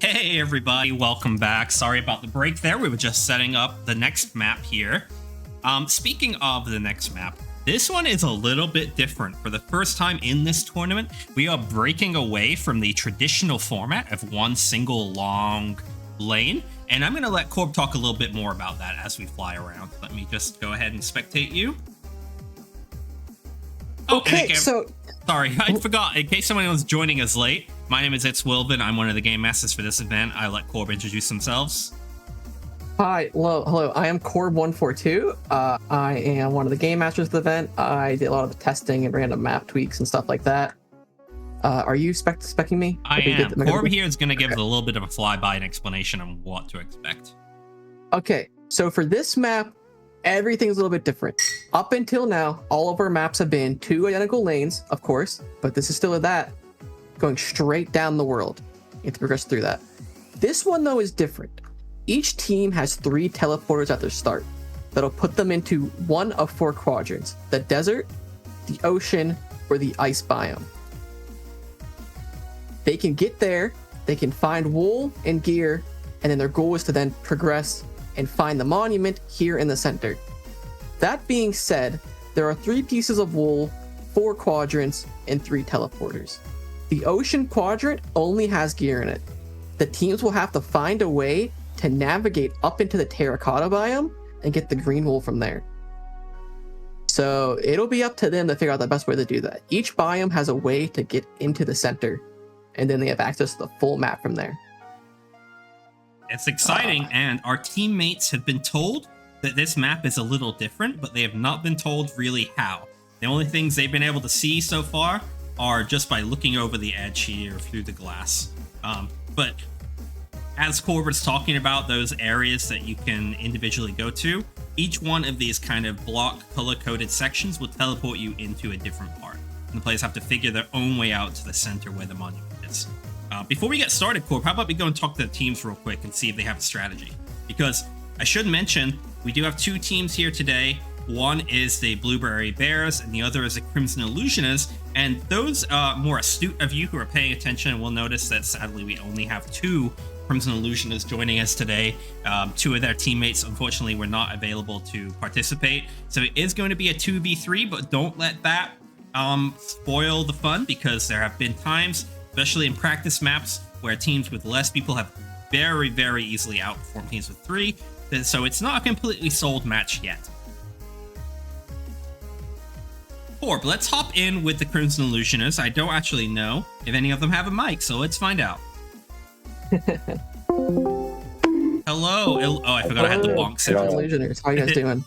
Hey everybody, welcome back. Sorry about the break there. We were just setting up the next map here. Speaking of the next map, this one is a little bit different. For the first time in this tournament, we are breaking away from the traditional format of one single long lane. And I'm going to let Corb talk a little bit more about that as we fly around. Let me just go ahead and spectate you. Okay, so... Sorry, I forgot. In case someone was joining us late, my name is Wilvin. I'm one of the game masters for this event. I let Corb introduce themselves. Hi, hello. I am Corb142. I am one of the game masters of the event. I did a lot of the testing and random map tweaks and stuff like that. Are you specking me? I am. Corb here is going to give us a little bit of a flyby and explanation on what to expect. Okay, so for this map, everything's a little bit different. Up until now, all of our maps have been two identical lanes, of course, but this is still that, going straight down the world. You have to progress through that. This one, though, is different. Each team has 3 teleporters at their start that'll put them into one of 4 quadrants: the desert, the ocean, or the ice biome. They can get there, they can find wool and gear, and then their goal is to then progress and find the monument here in the center. That being said, there are 3 pieces of wool, 4 quadrants, and 3 teleporters. The ocean quadrant only has gear in it. The teams will have to find a way to navigate up into the terracotta biome and get the green wool from there. So it'll be up to them to figure out the best way to do that. Each biome has a way to get into the center, and then they have access to the full map from there. It's exciting, and our teammates have been told that this map is a little different, but they have not been told really how. The only things they've been able to see so far are just by looking over the edge here through the glass. But as Corbert's talking about those areas that you can individually go to, each one of these kind of block color-coded sections will teleport you into a different part. And the players have to figure their own way out to the center where the monument is. Before we get started, Corb, how about we go and talk to the teams real quick and see if they have a strategy? Because I should mention, we do have 2 teams here today. One is the Blueberry Bears, and the other is the Crimson Illusioners. And those more astute of you who are paying attention will notice that sadly we only have 2 Crimson Illusioners joining us today. 2 of their teammates, unfortunately, were not available to participate. So it is going to be a 2v3, but don't let that spoil the fun, because there have been times, especially in practice maps, where teams with less people have very, very easily outperformed teams with 3. So it's not a completely sold match yet. Corb, let's hop in with the Crimson Illusioners. I don't actually know if any of them have a mic, so let's find out. Hello. Oh, I forgot I had the bonk sound. Illusioners, how you guys doing?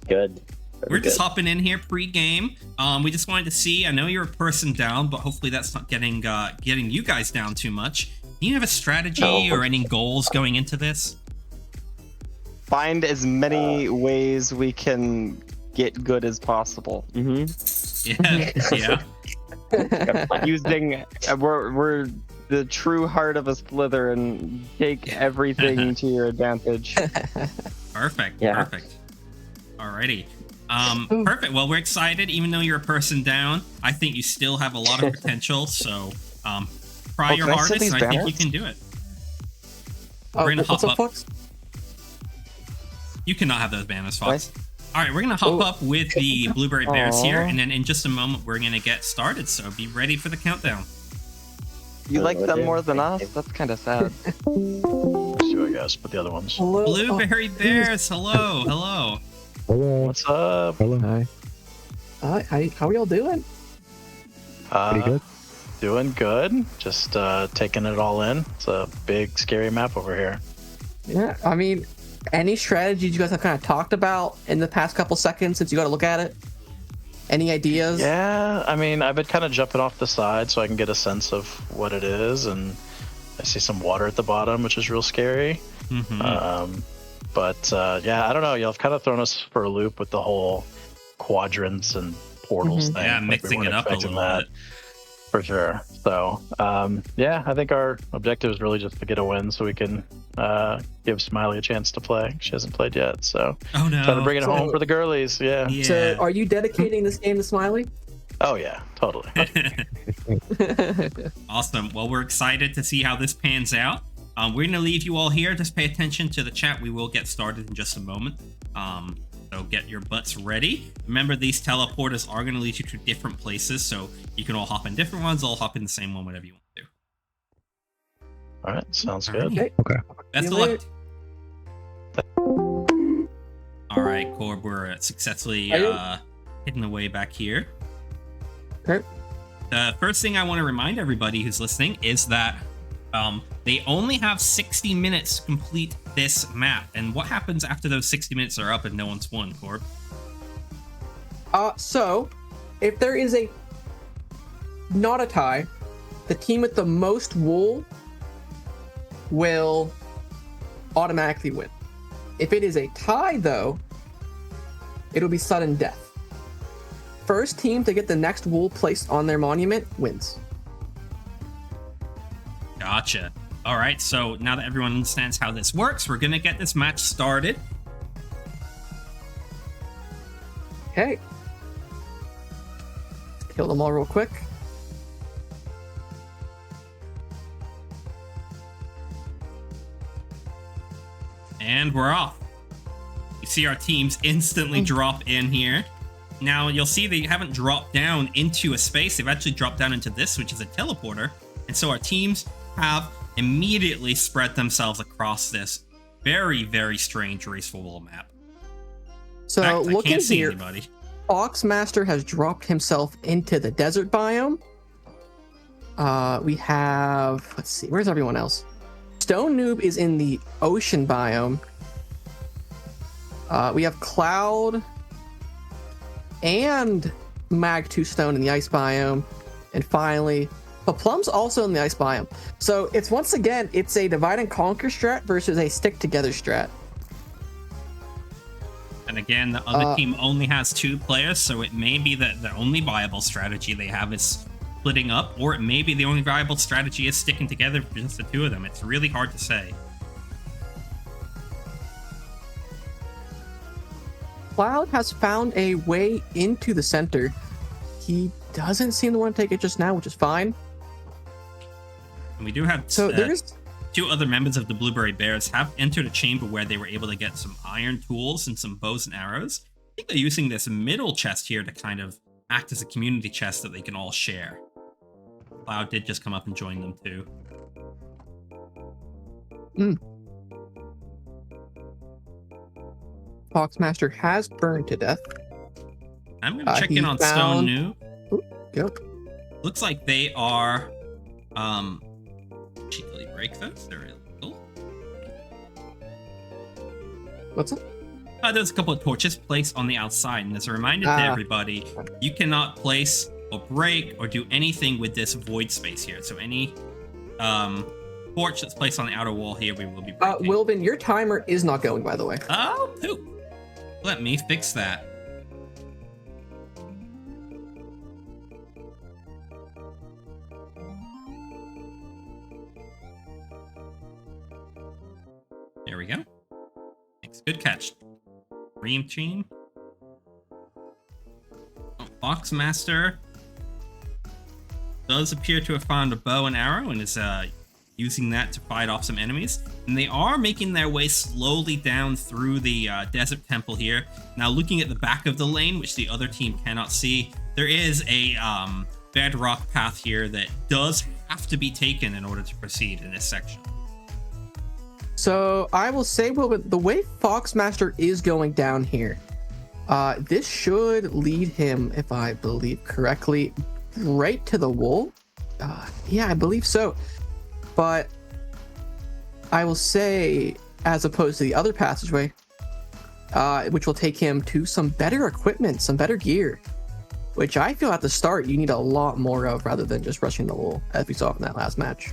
Good. We're just hopping in here pre-game. We just wanted to see, I know you're a person down, but hopefully that's not getting you guys down too much. Do you have a strategy or any goals going into this? Find as many ways we can get good as possible. Yeah. Using we're the true heart of a Slither and take everything to your advantage. Perfect. Yeah. Perfect. Alrighty. Perfect. Well, we're excited. Even though you're a person down, I think you still have a lot of potential. So, try your hardest, and I think you can do it. We're gonna hop up. Fox? You cannot have those banners, Fox. All right, we're gonna hop up with the Blueberry Bears here, and then in just a moment we're gonna get started. So be ready for the countdown. You like them more than us? That's kind of sad. Two, I guess, but the other ones. Hello? Blueberry Bears, hello. Hello. What's up? Hello. Hi. How are y'all doing? Pretty good. Doing good. Just taking it all in. It's a big, scary map over here. Yeah, I mean, any strategies you guys have kind of talked about in the past couple seconds since you got to look at it? Any ideas? Yeah, I mean, I've been kind of jumping off the side so I can get a sense of what it is, and I see some water at the bottom, which is real scary. But yeah, I don't know. Y'all have kind of thrown us for a loop with the whole quadrants and portals thing. Yeah, Like, we mixing weren't it up a expecting little that. bit. For sure. So, yeah, I think our objective is really just to get a win so we can give Smiley a chance to play. She hasn't played yet, so Oh no. trying to bring it home for the girlies. Yeah. So, are you dedicating this game to Smiley? Oh yeah, totally. Awesome. Well, we're excited to see how this pans out. We're going to leave you all here. Just pay attention to the chat. We will get started in just a moment. So get your butts ready. Remember, these teleporters are going to lead you to different places, so you can all hop in different ones. I'll hop in the same one, whatever you want to do. All right, sounds All good. right. Okay. Best See of you luck. All right, Corb, we're successfully hidden away back here. Okay. The first thing I want to remind everybody who's listening is that they only have 60 minutes to complete this map. And what happens after those 60 minutes are up and no one's won, Corb? So if there is not a tie, the team with the most wool will automatically win. If it is a tie, though, it'll be sudden death. First team to get the next wool placed on their monument wins. Gotcha. All right, so now that everyone understands how this works, we're going to get this match started. Okay. Kill them all real quick. And we're off. You see our teams instantly drop in here. Now, you'll see they haven't dropped down into a space. They've actually dropped down into this, which is a teleporter. And so our teams have immediately spread themselves across this very, very strange raceful wall map. So In fact, I looking can't see here, anybody. Foxmaster has dropped himself into the desert biome. We have, let's see, where's everyone else? Stone Noob is in the ocean biome. We have Cloud and Mag 2 Stone in the ice biome. And finally, Plum's also in the ice biome. So it's once again, it's a divide and conquer strat versus a stick together strat. And again, the other team only has 2 players, so it may be that the only viable strategy they have is splitting up, or it may be the only viable strategy is sticking together for just the 2 of them. It's really hard to say. Cloud has found a way into the center. He doesn't seem to want to take it just now, which is fine. And we do have So there's 2 other members of the Blueberry Bears have entered a chamber where they were able to get some iron tools and some bows and arrows. I think they're using this middle chest here to kind of act as a community chest that they can all share. Cloud did just come up and join them too. Foxmaster has burned to death. I'm going to check in on Stone found- New. Yep. Looks like they are cheekily break those. They're illegal. What's up? There's a couple of torches placed on the outside, and as a reminder to everybody, you cannot place or break or do anything with this void space here. So any torch that's placed on the outer wall here, we will be breaking. Wilbin, your timer is not going, by the way. Oh, poop. Let me fix that. There we go. Thanks. Good catch. Dream team. Oh, Foxmaster does appear to have found a bow and arrow and is using that to fight off some enemies. And they are making their way slowly down through the desert temple here. Now, looking at the back of the lane, which the other team cannot see, there is a bedrock path here that does have to be taken in order to proceed in this section. So I will say, Wilbin, the way Foxmaster is going down here, this should lead him, if I believe correctly, right to the wool. Yeah, I believe so. But I will say, as opposed to the other passageway, which will take him to some better equipment, some better gear, which I feel at the start you need a lot more of rather than just rushing the wool, as we saw in that last match.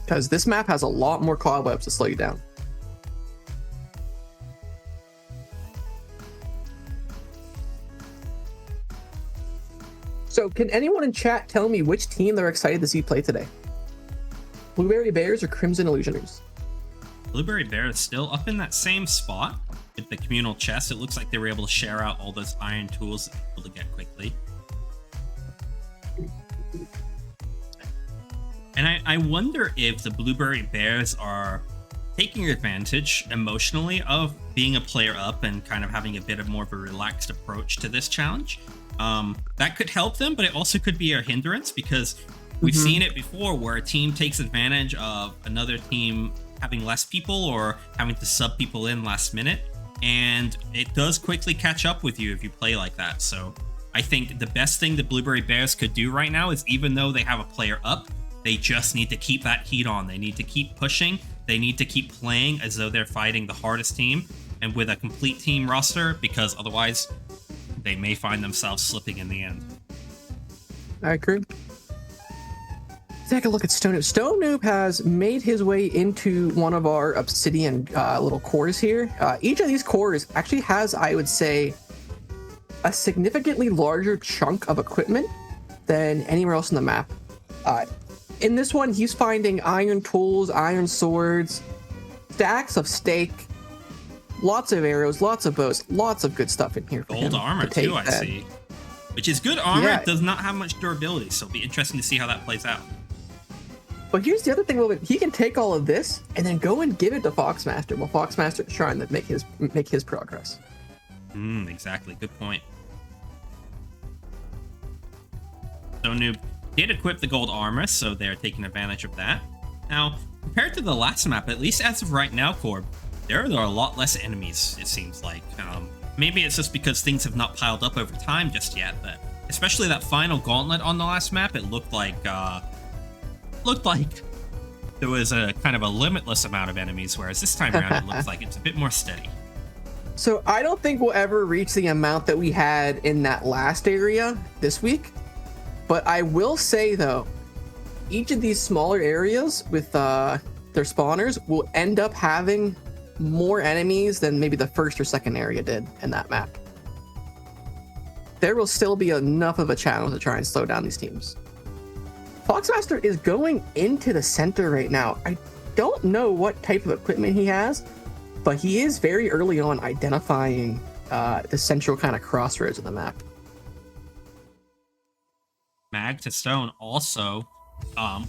Because this map has a lot more cobwebs to slow you down. So can anyone in chat tell me which team they're excited to see play today? Blueberry Bears or Crimson Illusioners? Blueberry Bear is still up in that same spot with the communal chest. It looks like they were able to share out all those iron tools that they're able to get quickly. And I wonder if the Blueberry Bears are taking advantage emotionally of being a player up and kind of having a bit of more of a relaxed approach to this challenge. That could help them, but it also could be a hindrance because we've seen it before where a team takes advantage of another team having less people or having to sub people in last minute, and it does quickly catch up with you if you play like that. So I think the best thing the Blueberry Bears could do right now is, even though they have a player up, they just need to keep that heat on. They need to keep pushing. They need to keep playing as though they're fighting the hardest team and with a complete team roster, because otherwise they may find themselves slipping in the end. I agree. Take a look at Stone Noob. Stone Noob has made his way into one of our obsidian little cores here. Each of these cores actually has, I would say, a significantly larger chunk of equipment than anywhere else in the map. In this one, he's finding iron tools, iron swords, stacks of steak, lots of arrows, lots of bows, lots of good stuff in here for Gold him armor to take too, I that. see. Which is good armor. Yeah. It does not have much durability, so it'll be interesting to see how that plays out. But here's the other thing, Wilbur. He can take all of this and then go and give it to Foxmaster while Foxmaster is trying to make his progress. Exactly. Good point. So Noob did equip the gold armor, so they're taking advantage of that. Now, compared to the last map, at least as of right now, Corb, there are a lot less enemies, it seems like. Maybe it's just because things have not piled up over time just yet, but especially that final gauntlet on the last map, it looked like there was a kind of a limitless amount of enemies, whereas this time around it looks like it's a bit more steady. So I don't think we'll ever reach the amount that we had in that last area this week. But I will say, though, each of these smaller areas with their spawners will end up having more enemies than maybe the first or second area did in that map. There will still be enough of a challenge to try and slow down these teams. Foxmaster is going into the center right now. I don't know what type of equipment he has, but he is very early on identifying the central kind of crossroads of the map. Mag to Stone also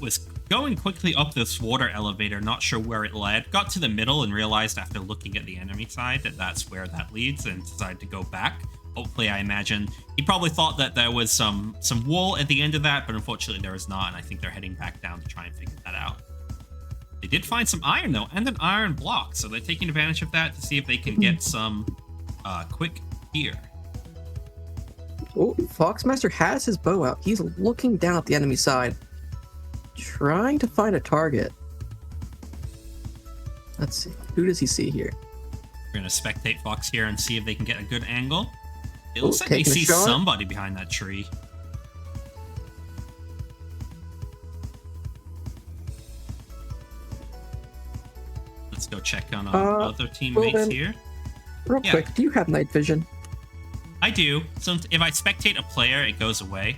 was going quickly up this water elevator, not sure where it led, got to the middle and realized after looking at the enemy side that that's where that leads and decided to go back. Hopefully, I imagine he probably thought that there was some wool at the end of that, but unfortunately there is not, and I think they're heading back down to try and figure that out. They did find some iron though, and an iron block, so they're taking advantage of that to see if they can get some quick gear. Oh, Foxmaster has his bow out. He's looking down at the enemy side, trying to find a target. Let's see. Who does he see here? We're going to spectate Fox here and see if they can get a good angle. It looks like they taking a see shot. somebody behind that tree. Let's go check on other teammates then, here. Real Yeah. quick, do you have night vision? I do. So if I spectate a player, it goes away.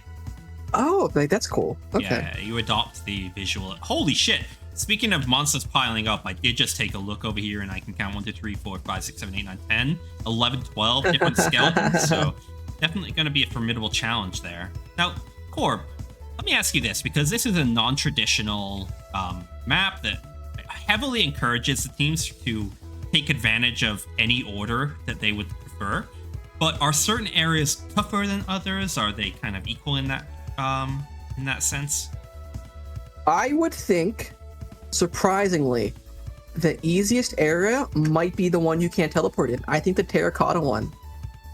Oh, like, that's cool. Okay. Yeah, you adopt the visual. Holy shit! Speaking of monsters piling up, I did just take a look over here and I can count 1, 2, 3, 4, 5, 6, 7, 8, 9, 10, 11, 12 different skeletons. So definitely going to be a formidable challenge there. Now, Corb, let me ask you this, because this is a non-traditional map that heavily encourages the teams to take advantage of any order that they would prefer. But are certain areas tougher than others? Are they kind of equal in that sense? I would think, surprisingly, the easiest area might be the one you can't teleport in. I think the terracotta one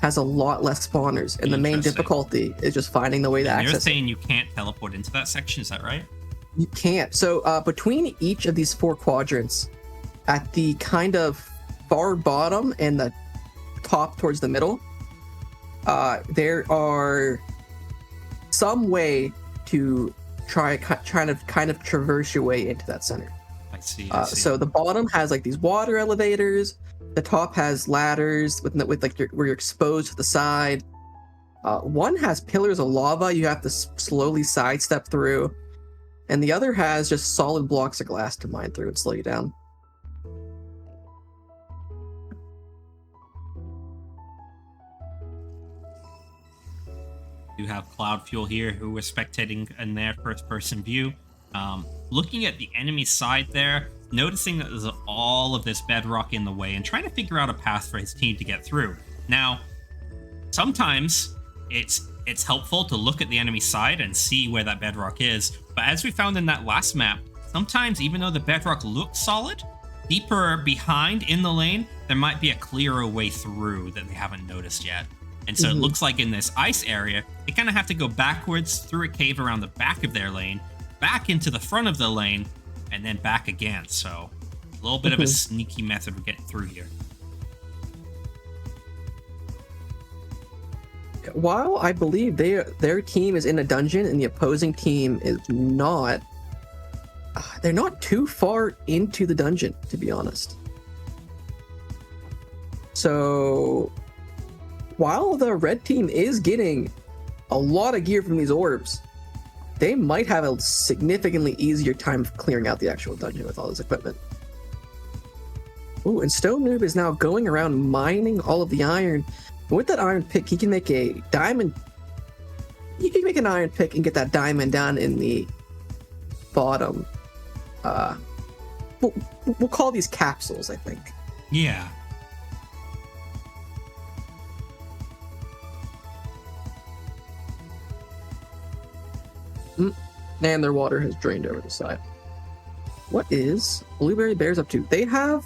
has a lot less spawners, and the main Interesting. difficulty is just finding the way to And you're access it. saying you can't teleport into that section, is that right? You can't. So between each of these 4 quadrants, at the kind of far bottom and the top towards the middle, there are some way to try to kind of traverse your way into that center. I see. So the bottom has like these water elevators. The top has ladders with like where you're exposed to the side. One has pillars of lava you have to slowly sidestep through, and the other has just solid blocks of glass to mine through and slow you down. You have Cloud Fuel here, who we're spectating in their first-person view. Looking at the enemy side there, noticing that there's all of this bedrock in the way, and trying to figure out a path for his team to get through. Now, sometimes it's helpful to look at the enemy side and see where that bedrock is, but as we found in that last map, sometimes even though the bedrock looks solid, deeper behind in the lane, there might be a clearer way through that they haven't noticed yet. And so it looks like in this ice area, they kind of have to go backwards through a cave around the back of their lane, back into the front of the lane, and then back again. So a little bit of a sneaky method of getting through here. While I believe their team is in a dungeon and the opposing team is not, they're not too far into the dungeon, to be honest. So while the red team is getting a lot of gear from these orbs, they might have a significantly easier time of clearing out the actual dungeon with all this equipment. Ooh, and Stone Noob is now going around mining all of the iron. And with that iron pick, he can make a diamond. He can make an iron pick and get that diamond down in the bottom. We'll call these capsules, I think. Yeah. And their water has drained over the side. What is Blueberry Bears up to? They have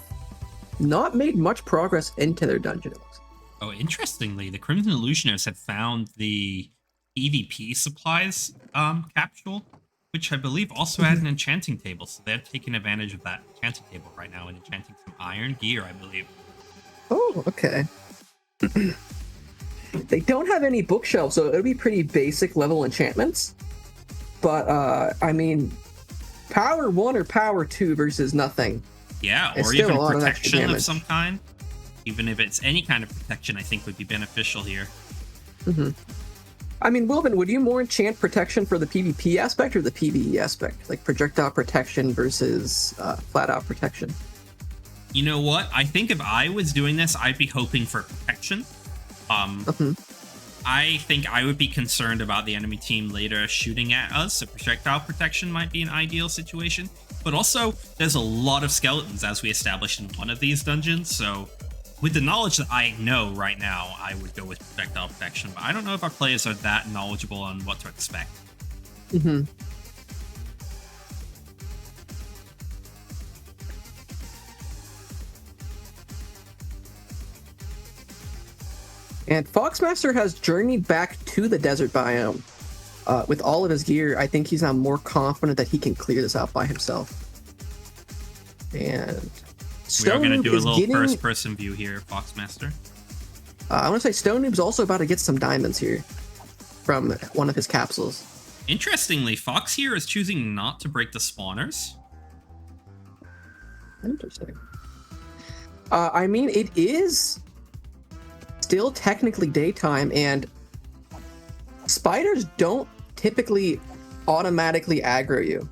not made much progress into their dungeon, it looks. Oh, interestingly, the Crimson Illusioners had found the EVP supplies capsule, which I believe also had an enchanting table. So they're taking advantage of that enchanting table right now and enchanting some iron gear, I believe. Oh, okay. They don't have any bookshelves, so it'll be pretty basic level enchantments. But, I mean, power 1 or power 2 versus nothing. Yeah, It's or still even a lot of extra protection of damage. some kind. Even if it's any kind of protection, I think would be beneficial here. I mean, Wilvin, would you more enchant protection for the PvP aspect or the PvE aspect? Like projectile protection versus flat-out protection? You know what? I think if I was doing this, I'd be hoping for protection. I think I would be concerned about the enemy team later shooting at us, so projectile protection might be an ideal situation. But also, there's a lot of skeletons, as we established in one of these dungeons, so with the knowledge that I know right now, I would go with projectile protection, but I don't know if our players are that knowledgeable on what to expect. And Foxmaster has journeyed back to the desert biome. With all of his gear, I think he's now more confident that he can clear this out by himself. And We are going to Stone do Noob a is little getting, first-person view here, Foxmaster. I want to say Stone Noob's also about to get some diamonds here from one of his capsules. Interestingly, Fox here is choosing not to break the spawners. Interesting. I mean, it is still technically daytime, and spiders don't typically automatically aggro you.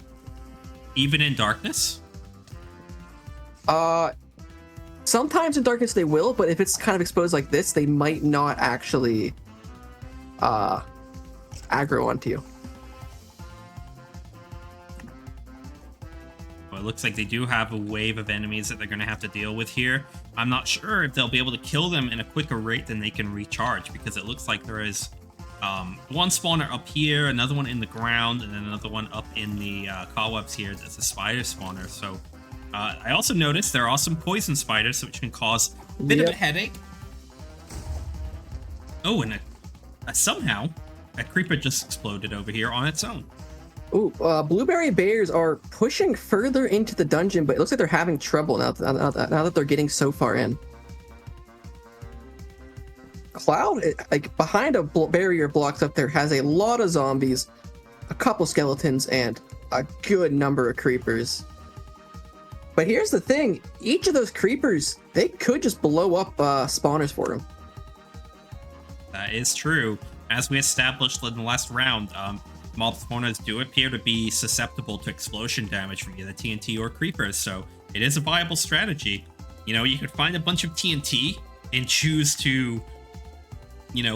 Even in darkness? Sometimes in darkness they will, but if it's kind of exposed like this, they might not actually aggro onto you. Well, it looks like they do have a wave of enemies that they're going to have to deal with here. I'm not sure if they'll be able to kill them in a quicker rate than they can recharge, because it looks like there is one spawner up here, another one in the ground, and then another one up in the cobwebs here. That's a spider spawner. So I also noticed there are some poison spiders, which can cause a bit of a headache. Oh, and somehow a creeper just exploded over here on its own. Ooh, Blueberry Bears are pushing further into the dungeon, but it looks like they're having trouble now that they're getting so far in. Cloud, like behind a barrier blocks up there, has a lot of zombies, a couple skeletons, and a good number of creepers. But here's the thing, each of those creepers, they could just blow up spawners for them. That is true. As we established in the last round, mob spawners do appear to be susceptible to explosion damage from either TNT or creepers, so it is a viable strategy. You know, you could find a bunch of TNT and choose to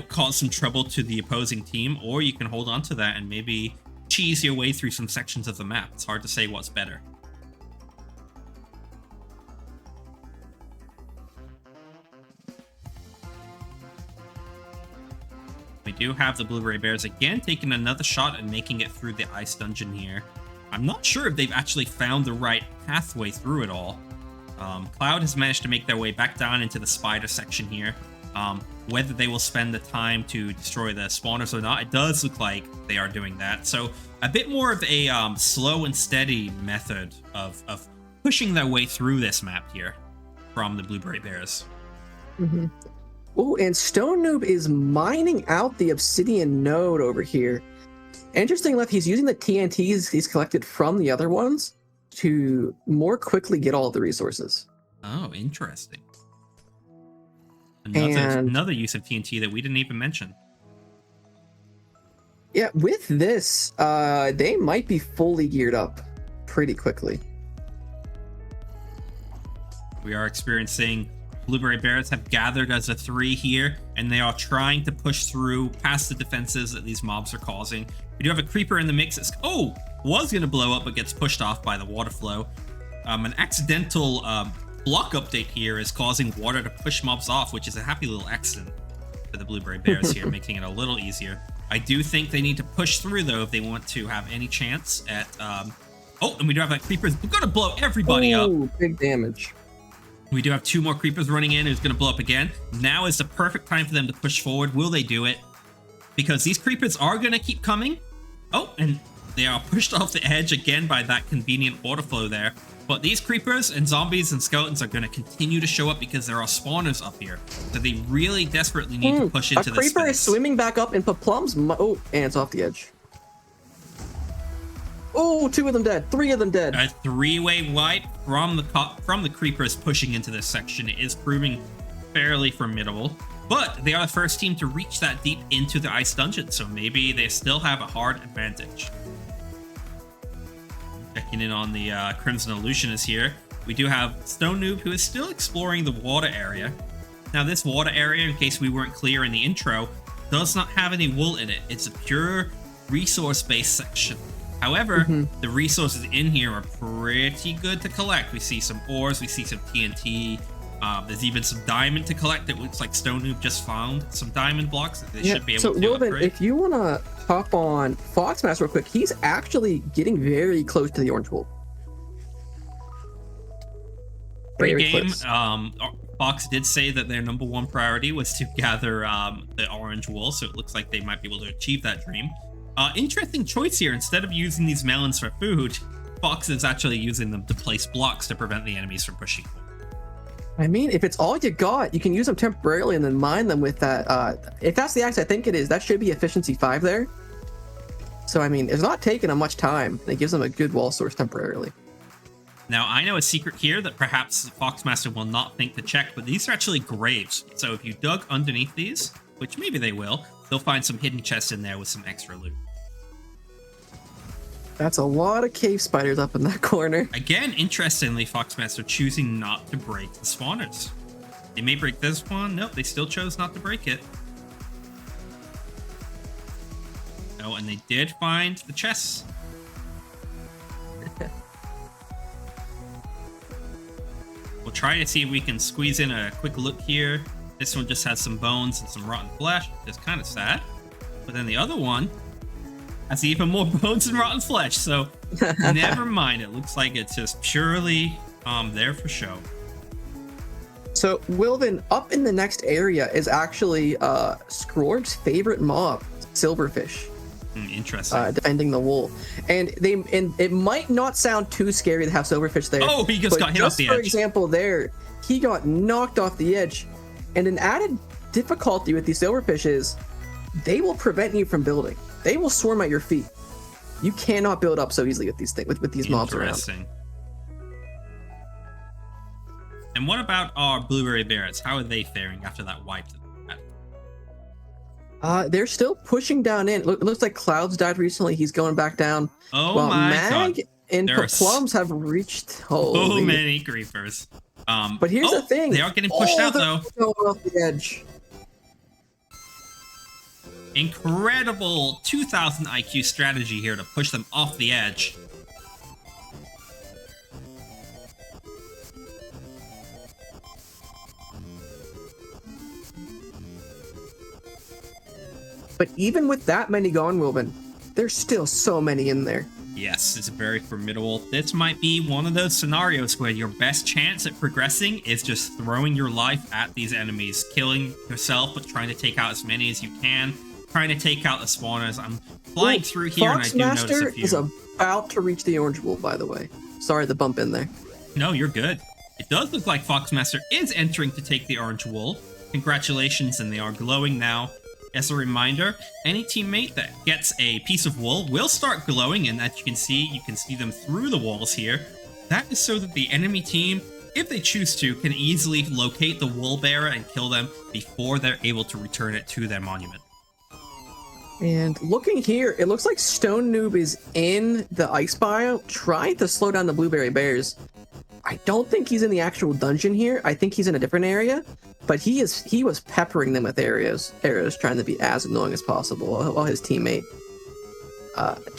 cause some trouble to the opposing team, or you can hold on to that and maybe cheese your way through some sections of the map. It's hard to say what's better. We do have the Blueberry Bears again taking another shot and making it through the ice dungeon here. I'm not sure if they've actually found the right pathway through it all. Cloud has managed to make their way back down into the spider section here. Whether they will spend the time to destroy the spawners or not, it does look like they are doing that. So a bit more of a slow and steady method of pushing their way through this map here from the Blueberry Bears. Mm-hmm. Oh, and Stone Noob is mining out the obsidian node over here. Interesting enough, he's using the TNTs he's collected from the other ones to more quickly get all of the resources. Oh, interesting. Another use of TNT that we didn't even mention. Yeah, with this, they might be fully geared up pretty quickly. We are experiencing Blueberry Bears have gathered as a 3 here, and they are trying to push through past the defenses that these mobs are causing. We do have a creeper in the mix. Was going to blow up, but gets pushed off by the water flow. An accidental block update here is causing water to push mobs off, which is a happy little accident for the Blueberry Bears here, making it a little easier. I do think they need to push through, though, if they want to have any chance at... and we do have that creeper. We're going to blow everybody up. Big damage. We do have 2 more creepers running in who's going to blow up again. Now is the perfect time for them to push forward. Will they do it? Because these creepers are going to keep coming. Oh, and they are pushed off the edge again by that convenient water flow there. But these creepers and zombies and skeletons are going to continue to show up because there are spawners up here. So they really desperately need to push into this space. A creeper is swimming back up and put plums. And it's off the edge. Oh, 2 of them dead. 3 of them dead. A 3-way wipe from the creepers pushing into this section is proving fairly formidable. But they are the first team to reach that deep into the ice dungeon, so maybe they still have a hard advantage. Checking in on the Crimson Illusionist here. We do have Stone Noob, who is still exploring the water area. Now, this water area, in case we weren't clear in the intro, does not have any wool in it. It's a pure resource-based section. However, the resources in here are pretty good to collect. We see some ores, we see some TNT. There's even some diamond to collect. It looks like Stone Noob just found some diamond blocks that they should be able to Wilvin, upgrade. if you want to hop on Foxmaster real quick, he's actually getting very close to the orange wool. Pre-game, Fox did say that their #1 priority was to gather the orange wool, so it looks like they might be able to achieve that dream. Interesting choice here. Instead of using these melons for food, Fox is actually using them to place blocks to prevent the enemies from pushing forward. I mean, if it's all you got, you can use them temporarily and then mine them with that. If that's the axe I think it is, that should be efficiency 5 there. So, I mean, it's not taking them much time. It gives them a good wall source temporarily. Now, I know a secret here that perhaps Foxmaster will not think to check, but these are actually graves. So if you dug underneath these, which maybe they will, they'll find some hidden chests in there with some extra loot. That's a lot of cave spiders up in that corner. Again, interestingly, Foxmaster choosing not to break the spawners. They may break this one. Nope, they still chose not to break it. Oh, and they did find the chests. We'll try to see if we can squeeze in a quick look here. This one just has some bones and some rotten flesh. It's kind of sad. But then the other one has even more bones and rotten flesh. So never mind. It looks like it's just purely there for show. So Wilvin, up in the next area is actually Scrorb's favorite mob, silverfish. Interesting. Defending the wool, and it might not sound too scary to have silverfish there. Oh, he just got hit off the edge. For example, there he got knocked off the edge, and an added difficulty with these silverfish is they will prevent you from building. They will swarm at your feet. You cannot build up so easily with these things with these mobs around. Interesting. And what about our blueberry bears? How are they faring after that wipe? They're still pushing down in. It looks like Cloud's died recently. He's going back down. Oh while my Mag god. and Plums have reached. So many creepers. But here's the thing. They are getting pushed out though. Going off the edge. Incredible 2000 IQ strategy here to push them off the edge. But even with that many gone, Wilbin, there's still so many in there. Yes, it's very formidable. This might be one of those scenarios where your best chance at progressing is just throwing your life at these enemies, killing yourself, but trying to take out as many as you can, trying to take out the spawners. I'm flying through here and I do notice a few. Foxmaster is about to reach the orange wool, by the way. Sorry to bump in there. No, you're good. It does look like Foxmaster is entering to take the orange wool. Congratulations, and they are glowing now. As a reminder, any teammate that gets a piece of wool will start glowing, and as you can see them through the walls here. That is so that the enemy team, if they choose to, can easily locate the wool bearer and kill them before they're able to return it to their monument. And looking here, it looks like Stone Noob is in the ice biome trying to slow down the blueberry bears. I don't think he's in the actual dungeon here. I think he's in a different area, but he was peppering them with arrows, trying to be as annoying as possible while his teammate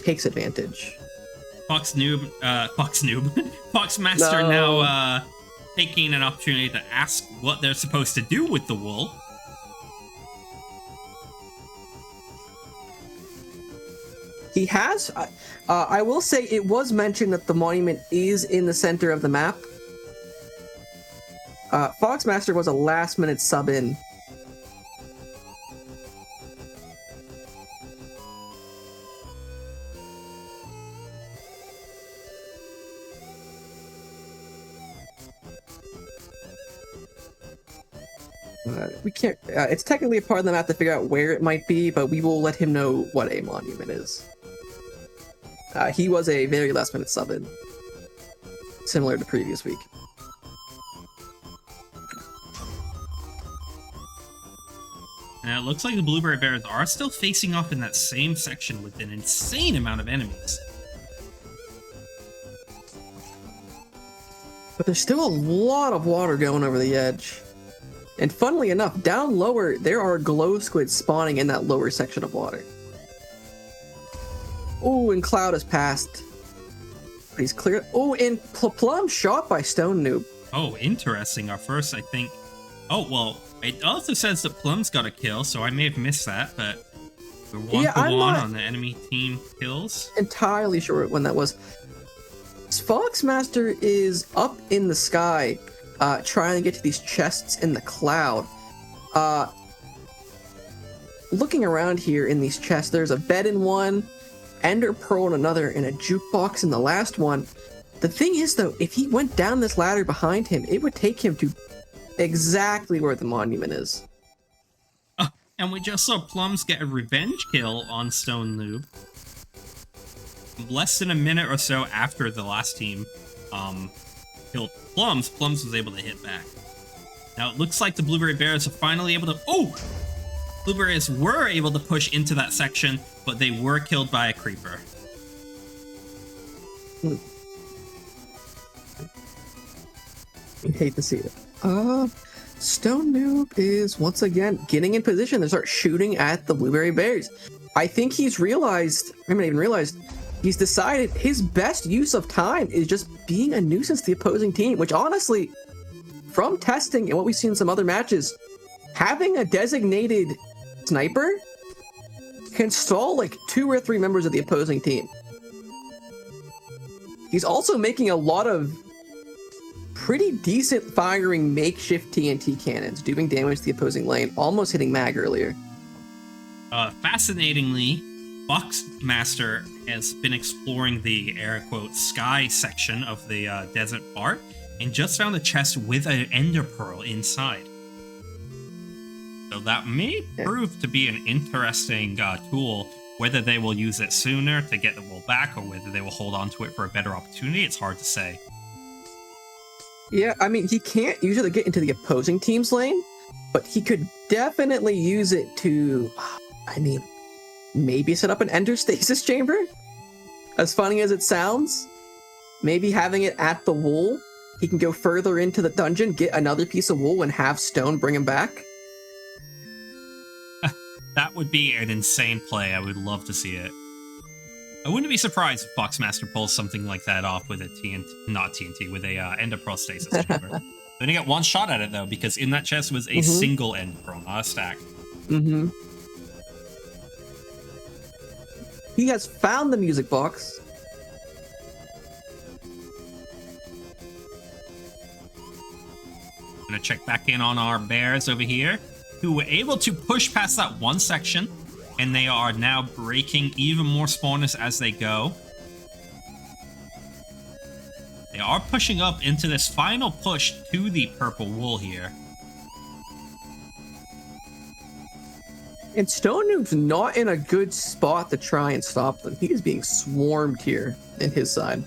takes advantage. Foxmaster now taking an opportunity to ask what they're supposed to do with the wool. He has, I will say it was mentioned that the monument is in the center of the map. Foxmaster was a last minute sub in. We can't, it's technically a part of the map to figure out where it might be, but we will let him know what a monument is. He was a very last minute sub in, similar to previous week. And it looks like the Blueberry Bears are still facing off in that same section with an insane amount of enemies. But there's still a lot of water going over the edge. And funnily enough, down lower, there are glow squids spawning in that lower section of water. Oh, and Cloud has passed. But he's cleared. Oh, and Plum shot by Stone Noob. Oh, interesting. Our first, I think... Oh, well, it also says that Plum's got a kill, so I may have missed that, but we're 1-1 on the enemy team kills. Entirely sure when that was. Foxmaster is up in the sky, trying to get to these chests in the cloud. Looking around here in these chests, there's a bed in one, Ender Pearl in another, and a jukebox in the last one. The thing is, though, if he went down this ladder behind him, it would take him to exactly where the monument is. And we just saw Plums get a revenge kill on Stone Noob. Less than a minute or so after the last team killed Plums, Plums was able to hit back. Now it looks like the Blueberry Bears are finally able to... Oh! Blueberries were able to push into that section, but they were killed by a creeper. I hate to see it. Stone Noob is once again getting in position to start shooting at the Blueberry Bears. I think he's realized, I haven't even realized, he's decided his best use of time is just being a nuisance to the opposing team, which honestly, from testing and what we've seen in some other matches, having a designated sniper can stall like 2 or 3 members of the opposing team. He's also making a lot of pretty decent firing makeshift TNT cannons, doing damage to the opposing lane, almost hitting Mag earlier. Fascinatingly, Foxmaster has been exploring the air quote sky section of the desert part and just found a chest with an Ender Pearl inside. So that may prove to be an interesting tool. Whether they will use it sooner to get the wool back or whether they will hold on to it for a better opportunity, it's hard to say. Yeah, I mean, he can't usually get into the opposing team's lane, but he could definitely use it to, I mean, maybe set up an Ender Stasis chamber? As funny as it sounds, maybe having it at the wool, he can go further into the dungeon, get another piece of wool, and have Stone bring him back. That would be an insane play. I would love to see it. I wouldn't be surprised if Boxmaster pulls something like that off with a with a endoprostasis chamber. They only get one shot at it though, because in that chest was a single endpro, not a stack. He has found the music box. Gonna check back in on our bears over here, who were able to push past that one section, and they are now breaking even more spawners as they go. They are pushing up into this final push to the purple wool here. And Stone Noob's not in a good spot to try and stop them. He is being swarmed here in his side.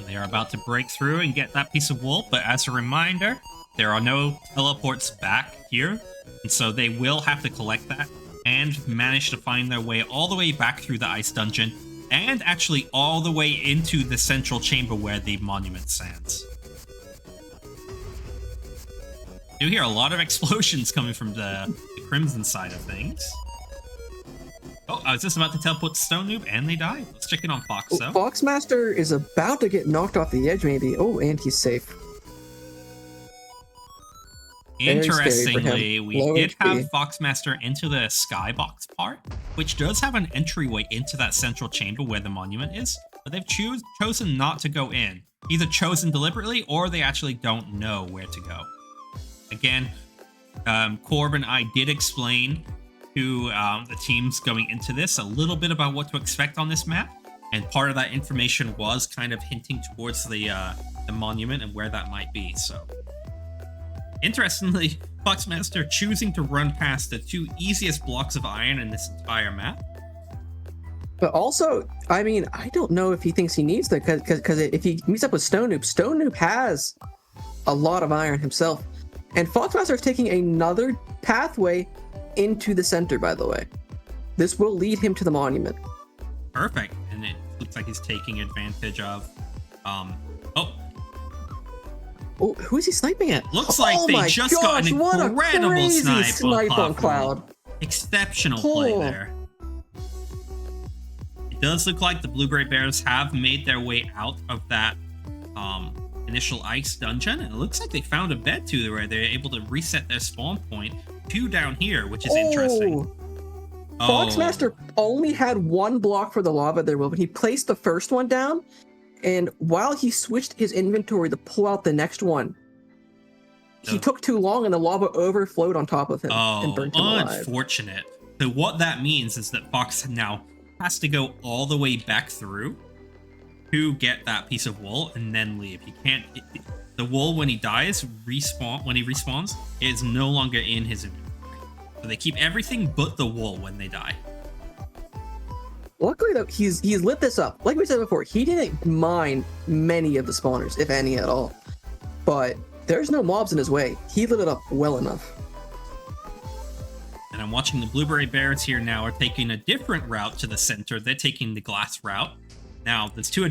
They are about to break through and get that piece of wool, but as a reminder, there are no teleports back here, and so they will have to collect that and manage to find their way all the way back through the ice dungeon, and actually all the way into the central chamber where the monument stands. You hear a lot of explosions coming from the Crimson side of things. Oh, I was just about to teleport to Stone Noob, and they died. Let's check in on Fox, though. Foxmaster is about to get knocked off the edge, maybe. Oh, and he's safe. Interestingly, we Low did HP. have Foxmaster into the skybox part, which does have an entryway into that central chamber where the monument is, but they've chosen not to go in. Either chosen deliberately, or they actually don't know where to go. Again, Corb and I did explain to the teams going into this a little bit about what to expect on this map, and part of that information was kind of hinting towards the monument and where that might be. So, interestingly, Foxmaster choosing to run past the two easiest blocks of iron in this entire map. But also, I mean, I don't know if he thinks he needs that, because if he meets up with Stone Noob has a lot of iron himself. And Foxmaster is taking another pathway into the center, by the way. This will lead him to the monument. Perfect. And it looks like he's taking advantage of... Oh, who is he sniping at? Looks like they just got an incredible snipe on Cloud. Exceptional play there. It does look like the Blueberry Bears have made their way out of that initial ice dungeon, and it looks like they found a bed too where they're able to reset their spawn point to down here, which is interesting. Foxmaster only had one block for the lava there, but he placed the first one down, and while he switched his inventory to pull out the next one, he took too long and the lava overflowed on top of him and burnt him alive. Unfortunate. So what that means is that Fox now has to go all the way back through to get that piece of wool and then leave. He can't... The wool, when he dies, when he respawns, is no longer in his inventory. So they keep everything but the wool when they die. Luckily, though, he's lit this up. Like we said before, he didn't mine many of the spawners, if any at all. But there's no mobs in his way. He lit it up well enough. And I'm watching the Blueberry Bears here now are taking a different route to the center. They're taking the glass route. Now, there's two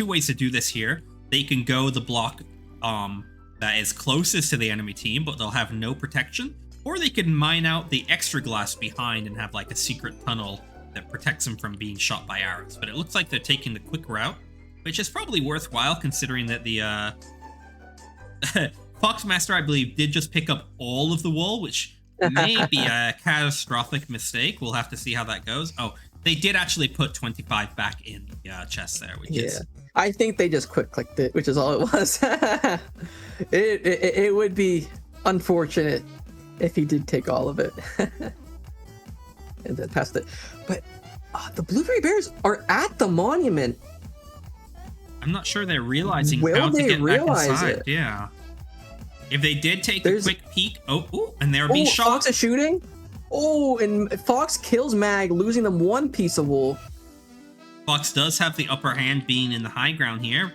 ways to do this here. They can go the block that is closest to the enemy team, but they'll have no protection. Or they can mine out the extra glass behind and have like a secret tunnel that protects them from being shot by arrows. But it looks like they're taking the quick route, which is probably worthwhile considering that the Foxmaster, I believe, did just pick up all of the wool, which may be a catastrophic mistake. We'll have to see how that goes. Oh, they did actually put 25 back in the chest there, which is... I think they just quick clicked it, which is all it was. It would be unfortunate if he did take all of it and then passed it. But the Blueberry Bears are at the monument. I'm not sure they're realizing how to get back inside. Yeah. If they did take a quick peek, and they're being shot. Fox is shooting. Oh, and Fox kills Mag, losing them one piece of wool. Fox does have the upper hand being in the high ground here.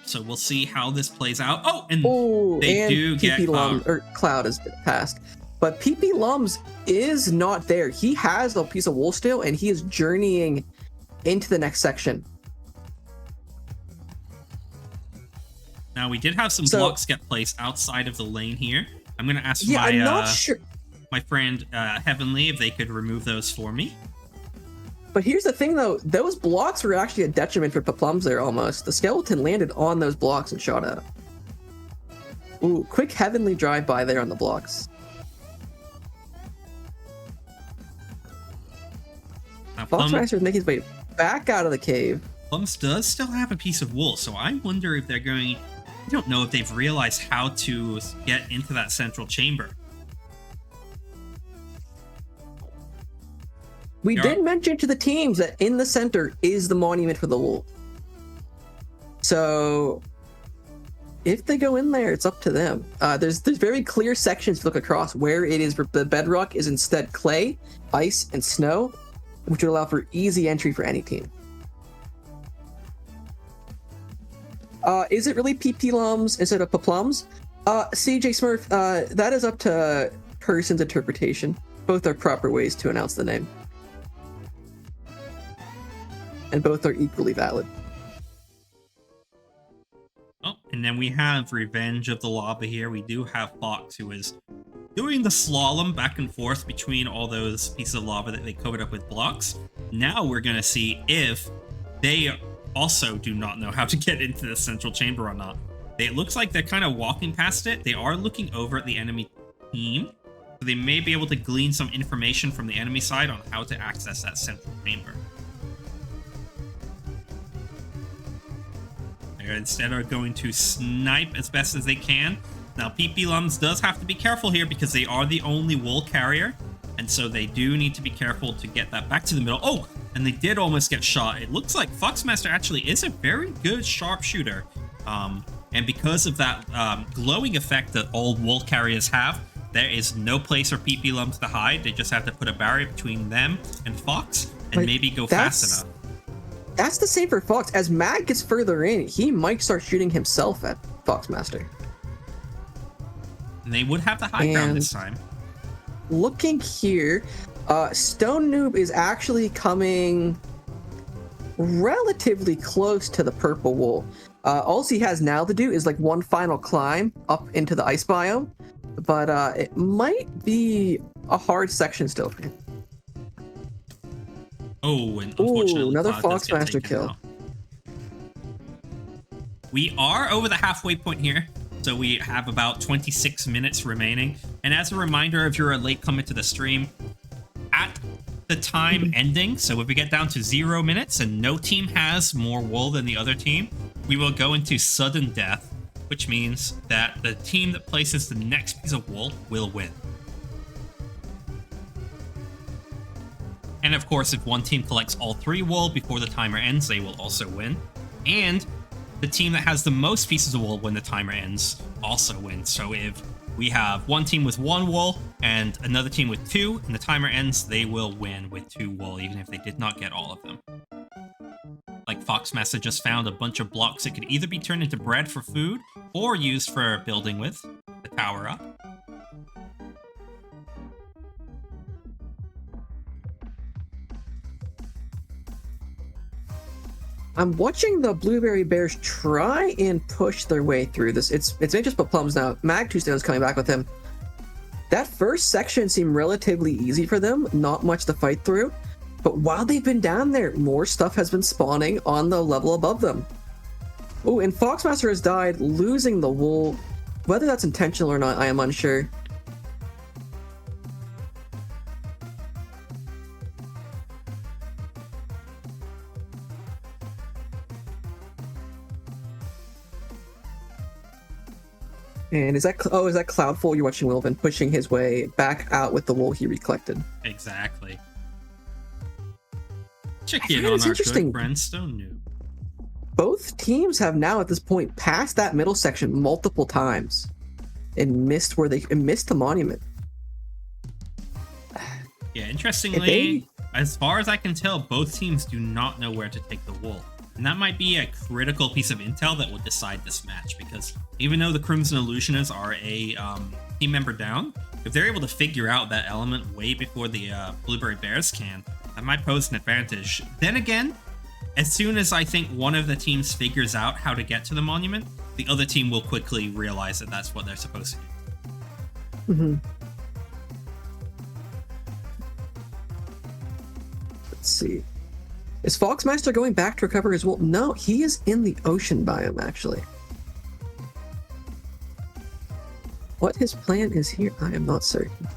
So we'll see how this plays out. They do get Cloud has been passed. But PP Lums is not there. He has a piece of wool still, and he is journeying into the next section. Now, we did have some blocks get placed outside of the lane here. I'm going to ask I'm not sure. my friend Heavenly if they could remove those for me. But here's the thing, though. Those blocks were actually a detriment for Paplums there, almost. The skeleton landed on those blocks and shot out. Ooh, quick Heavenly drive-by there on the blocks. Foxmaster is making his way back out of the cave. Plums does still have a piece of wool, so I wonder if they're going... I don't know if they've realized how to get into that central chamber. We did mention to the teams that in the center is the monument for the wool. So if they go in there, it's up to them. There's very clear sections to look across where it is. The bedrock is instead clay, ice, and snow, which would allow for easy entry for any team. Is it really PP Lums instead of Paplums? CJ Smurf, that is up to person's interpretation. Both are proper ways to announce the name. And both are equally valid. Oh, and then we have Revenge of the Lava here. We do have Fox, who is doing the slalom back and forth between all those pieces of lava that they covered up with blocks. Now we're going to see if they also do not know how to get into the central chamber or not. It looks like they're kind of walking past it. They are looking over at the enemy team, so they may be able to glean some information from the enemy side on how to access that central chamber. They instead are going to snipe as best as they can. Now, PP Lums does have to be careful here because they are the only wool carrier, and so they do need to be careful to get that back to the middle. Oh, and they did almost get shot. It looks like Foxmaster actually is a very good sharpshooter. And because of that glowing effect that all wool carriers have, there is no place for PP Lums to hide. They just have to put a barrier between them and Fox and maybe go fast enough. That's the same for Fox. As Mag gets further in, he might start shooting himself at Foxmaster. And they would have the high ground this time. Looking here, Stone Noob is actually coming relatively close to the purple wool. All he has now to do is like one final climb up into the ice biome, but it might be a hard section still for him. Oh, and unfortunately, another Foxmaster kill. We are over the halfway point here, so we have about 26 minutes remaining. And as a reminder, if you're a late comer to the stream, at the time ending, so if we get down to 0 minutes and no team has more wool than the other team, we will go into sudden death, which means that the team that places the next piece of wool will win. And of course, if one team collects all 3 wool before the timer ends, they will also win. And the team that has the most pieces of wool when the timer ends also wins. So if we have one team with 1 wool and another team with 2, and the timer ends, they will win with 2 wool, even if they did not get all of them. Like Foxmaster just found a bunch of blocks that could either be turned into bread for food or used for building with the tower up. I'm watching the Blueberry Bears try and push their way through this. It's just but Plums now. Mag Tuesday's coming back with him. That first section seemed relatively easy for them, not much to fight through. But while they've been down there, more stuff has been spawning on the level above them. Oh, and Foxmaster has died, losing the wool. Whether that's intentional or not, I am unsure. And is that Cloudful you're watching, Wilvin, pushing his way back out with the wool he recollected? Exactly. Check in on our good friend Stone Noob. Both teams have now at this point passed that middle section multiple times and missed the monument. Yeah, interestingly, as far as I can tell, both teams do not know where to take the wool. And that might be a critical piece of intel that will decide this match, because even though the Crimson Illusionists are a team member down, if they're able to figure out that element way before the Blueberry Bears can, that might pose an advantage. Then again, as soon as I think one of the teams figures out how to get to the monument, the other team will quickly realize that that's what they're supposed to do. Mm-hmm. Let's see. Is Foxmaster going back to recover his wool? No, he is in the ocean biome, actually. What his plan is here, I am not certain.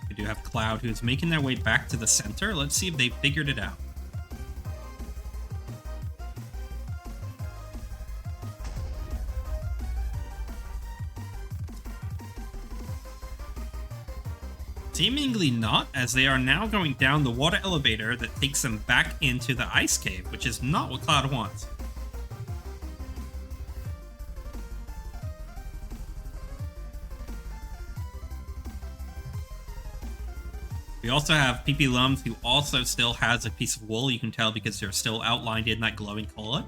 We do have Cloud, who's making their way back to the center. Let's see if they figured it out. Seemingly not, as they are now going down the water elevator that takes them back into the ice cave, which is not what Cloud wants. We also have PP Lums, who also still has a piece of wool. You can tell because they're still outlined in that glowing color.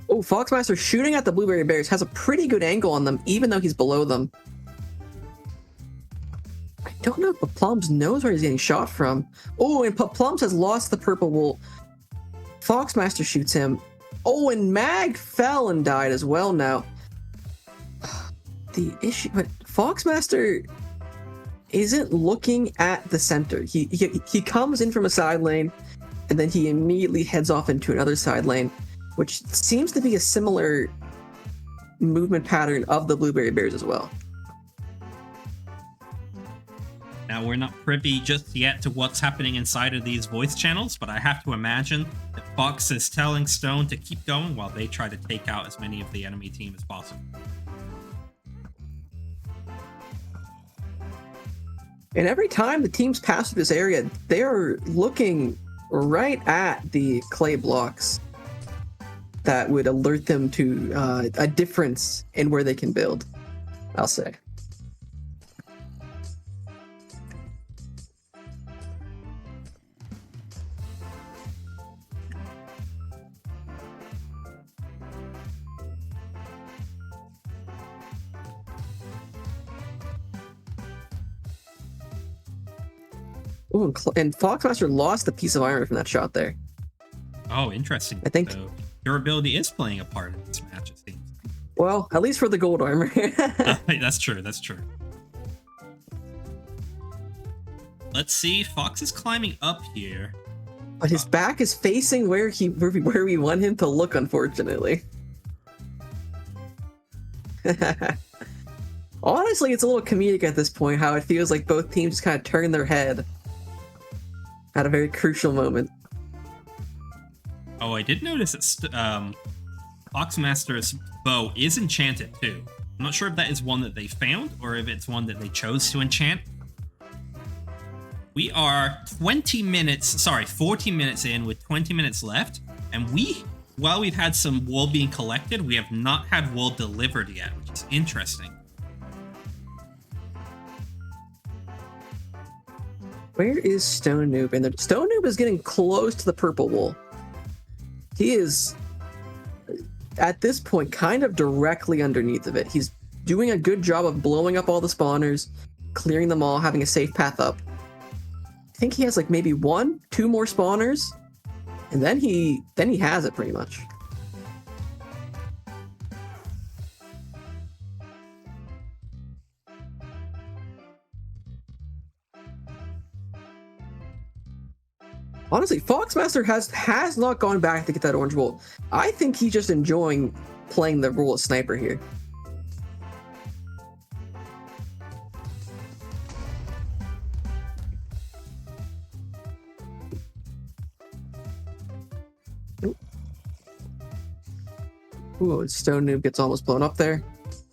Oh, Foxmaster shooting at the blueberry bears has a pretty good angle on them, even though he's below them. I don't know if Plums knows where he's getting shot from. Oh, and Plums has lost the purple wool. Foxmaster shoots him. Oh, and Mag fell and died as well now. The issue, but Foxmaster isn't looking at the center. He comes in from a side lane, and then he immediately heads off into another side lane, which seems to be a similar movement pattern of the blueberry bears as well. Now, we're not privy just yet to what's happening inside of these voice channels, but I have to imagine that Fox is telling Stone to keep going while they try to take out as many of the enemy team as possible. And every time the teams pass through this area, they're looking right at the clay blocks that would alert them to a difference in where they can build, I'll say. Ooh, and Foxmaster lost a piece of armor from that shot there. Oh, interesting. I think so durability is playing a part in this match, it seems. Well, at least for the gold armor. That's true, that's true. Let's see, Fox is climbing up here. But his back is facing where we want him to look, unfortunately. Honestly, it's a little comedic at this point, how it feels like both teams just kind of turn their head at a very crucial moment. Oh, I did notice that Foxmaster's bow is enchanted too. I'm not sure if that is one that they found or if it's one that they chose to enchant. We are 40 minutes in with 20 minutes left, and while we've had some wool being collected, we have not had wool delivered yet, which is interesting. Where is Stone Noob? And Stone Noob is getting close to the purple wool. He is, at this point, kind of directly underneath of it. He's doing a good job of blowing up all the spawners, clearing them all, having a safe path up. I think he has like maybe 1-2 more spawners, and then he has it pretty much. Honestly, Foxmaster has not gone back to get that orange wool. I think he's just enjoying playing the role of sniper here. Ooh, Stone Noob gets almost blown up there.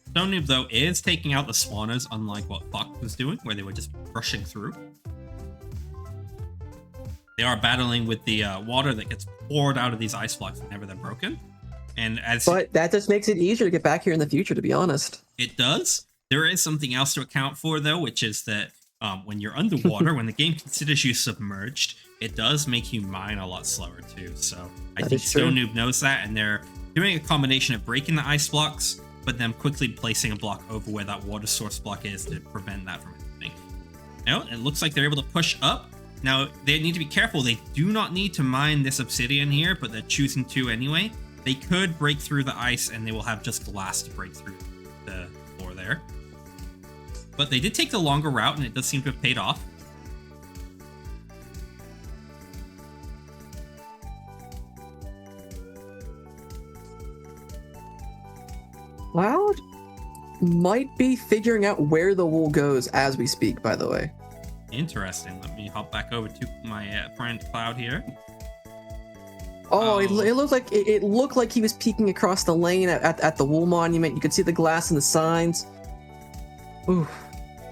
Stone Noob, though, is taking out the spawners, unlike what Fox was doing, where they were just rushing through. They are battling with the water that gets poured out of these ice blocks whenever they're broken. But that just makes it easier to get back here in the future, to be honest. It does. There is something else to account for, though, which is that when you're underwater, when the game considers you submerged, it does make you mine a lot slower, too. So I think Stone Noob knows that, and they're doing a combination of breaking the ice blocks, but then quickly placing a block over where that water source block is to prevent that from happening. Now, it looks like they're able to push up. Now, they need to be careful. They do not need to mine this obsidian here, but they're choosing to anyway. They could break through the ice, and they will have just glass to break through the floor there. But they did take the longer route, and it does seem to have paid off. Cloud might be figuring out where the wool goes as we speak, by the way. Interesting. Let me hop back over to my friend Cloud here. Oh, it looked like he was peeking across the lane at the wool monument. You could see the glass and the signs. Ooh.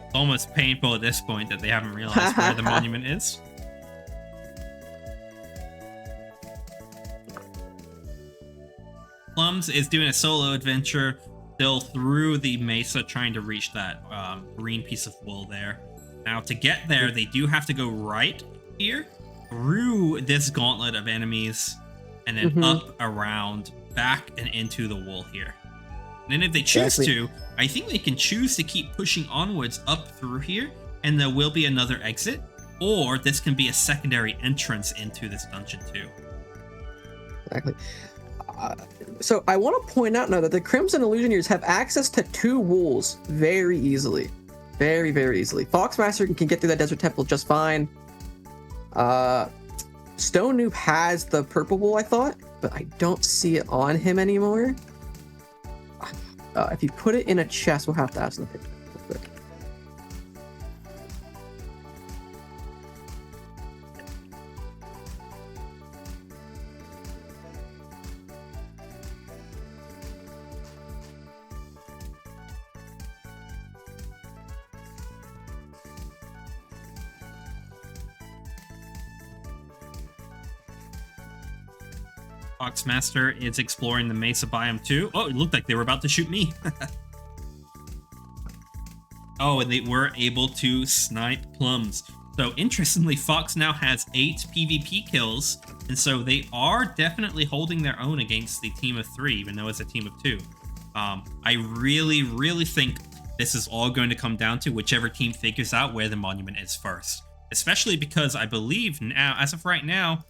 It's almost painful at this point that they haven't realized where the monument is. Plums is doing a solo adventure still through the mesa, trying to reach that green piece of wool there. Now, to get there, they do have to go right here through this gauntlet of enemies and then up, around, back, and into the wool here. And then if they choose to, I think they can choose to keep pushing onwards up through here, and there will be another exit, or this can be a secondary entrance into this dungeon too. Exactly. So I want to point out now that the Crimson Illusioneers have access to 2 wools very easily. Very, very easily. Foxmaster can get through that desert temple just fine. Stone Noob has the purple wool, I thought, but I don't see it on him anymore. If you put it in a chest, we'll have to ask in the picture real quick. Foxmaster is exploring the Mesa biome too. Oh, it looked like they were about to shoot me. Oh, and they were able to snipe Plums. So interestingly, Fox now has 8 PvP kills, and so they are definitely holding their own against the team of 3, even though it's a team of 2. I really, really think this is all going to come down to whichever team figures out where the monument is first. Especially because I believe now, as of right now,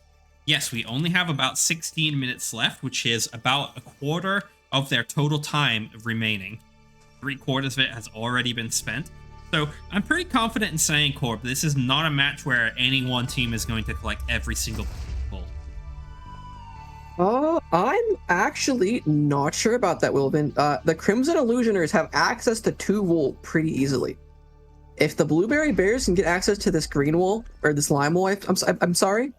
yes, we only have about 16 minutes left, which is about a quarter of their total time remaining. 3/4 of it has already been spent. So I'm pretty confident in saying, Corb, this is not a match where any one team is going to collect every single goal. I'm actually not sure about that, Wilvin. The Crimson Illusioners have access to 2 wool pretty easily. If the Blueberry Bears can get access to this green wool, or this lime wool, I'm sorry,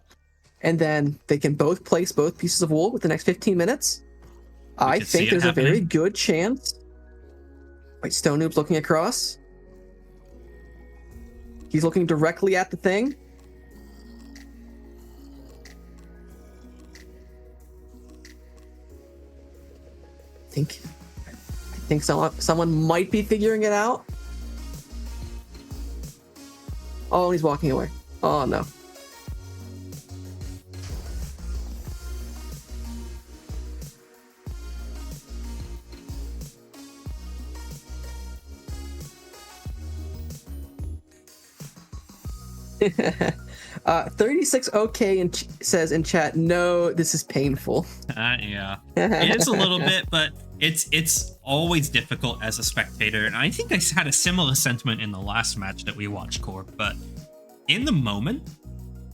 and then they can both place both pieces of wool within the next 15 minutes, I think there's a very good chance. Wait, Stone Noob's looking across. He's looking directly at the thing. I think someone might be figuring it out. Oh, he's walking away. Oh, no. Uh, 36 OK says in chat, no, this is painful. Yeah, it is a little bit, but it's always difficult as a spectator, and I think I had a similar sentiment in the last match that we watched, Corp. But in the moment,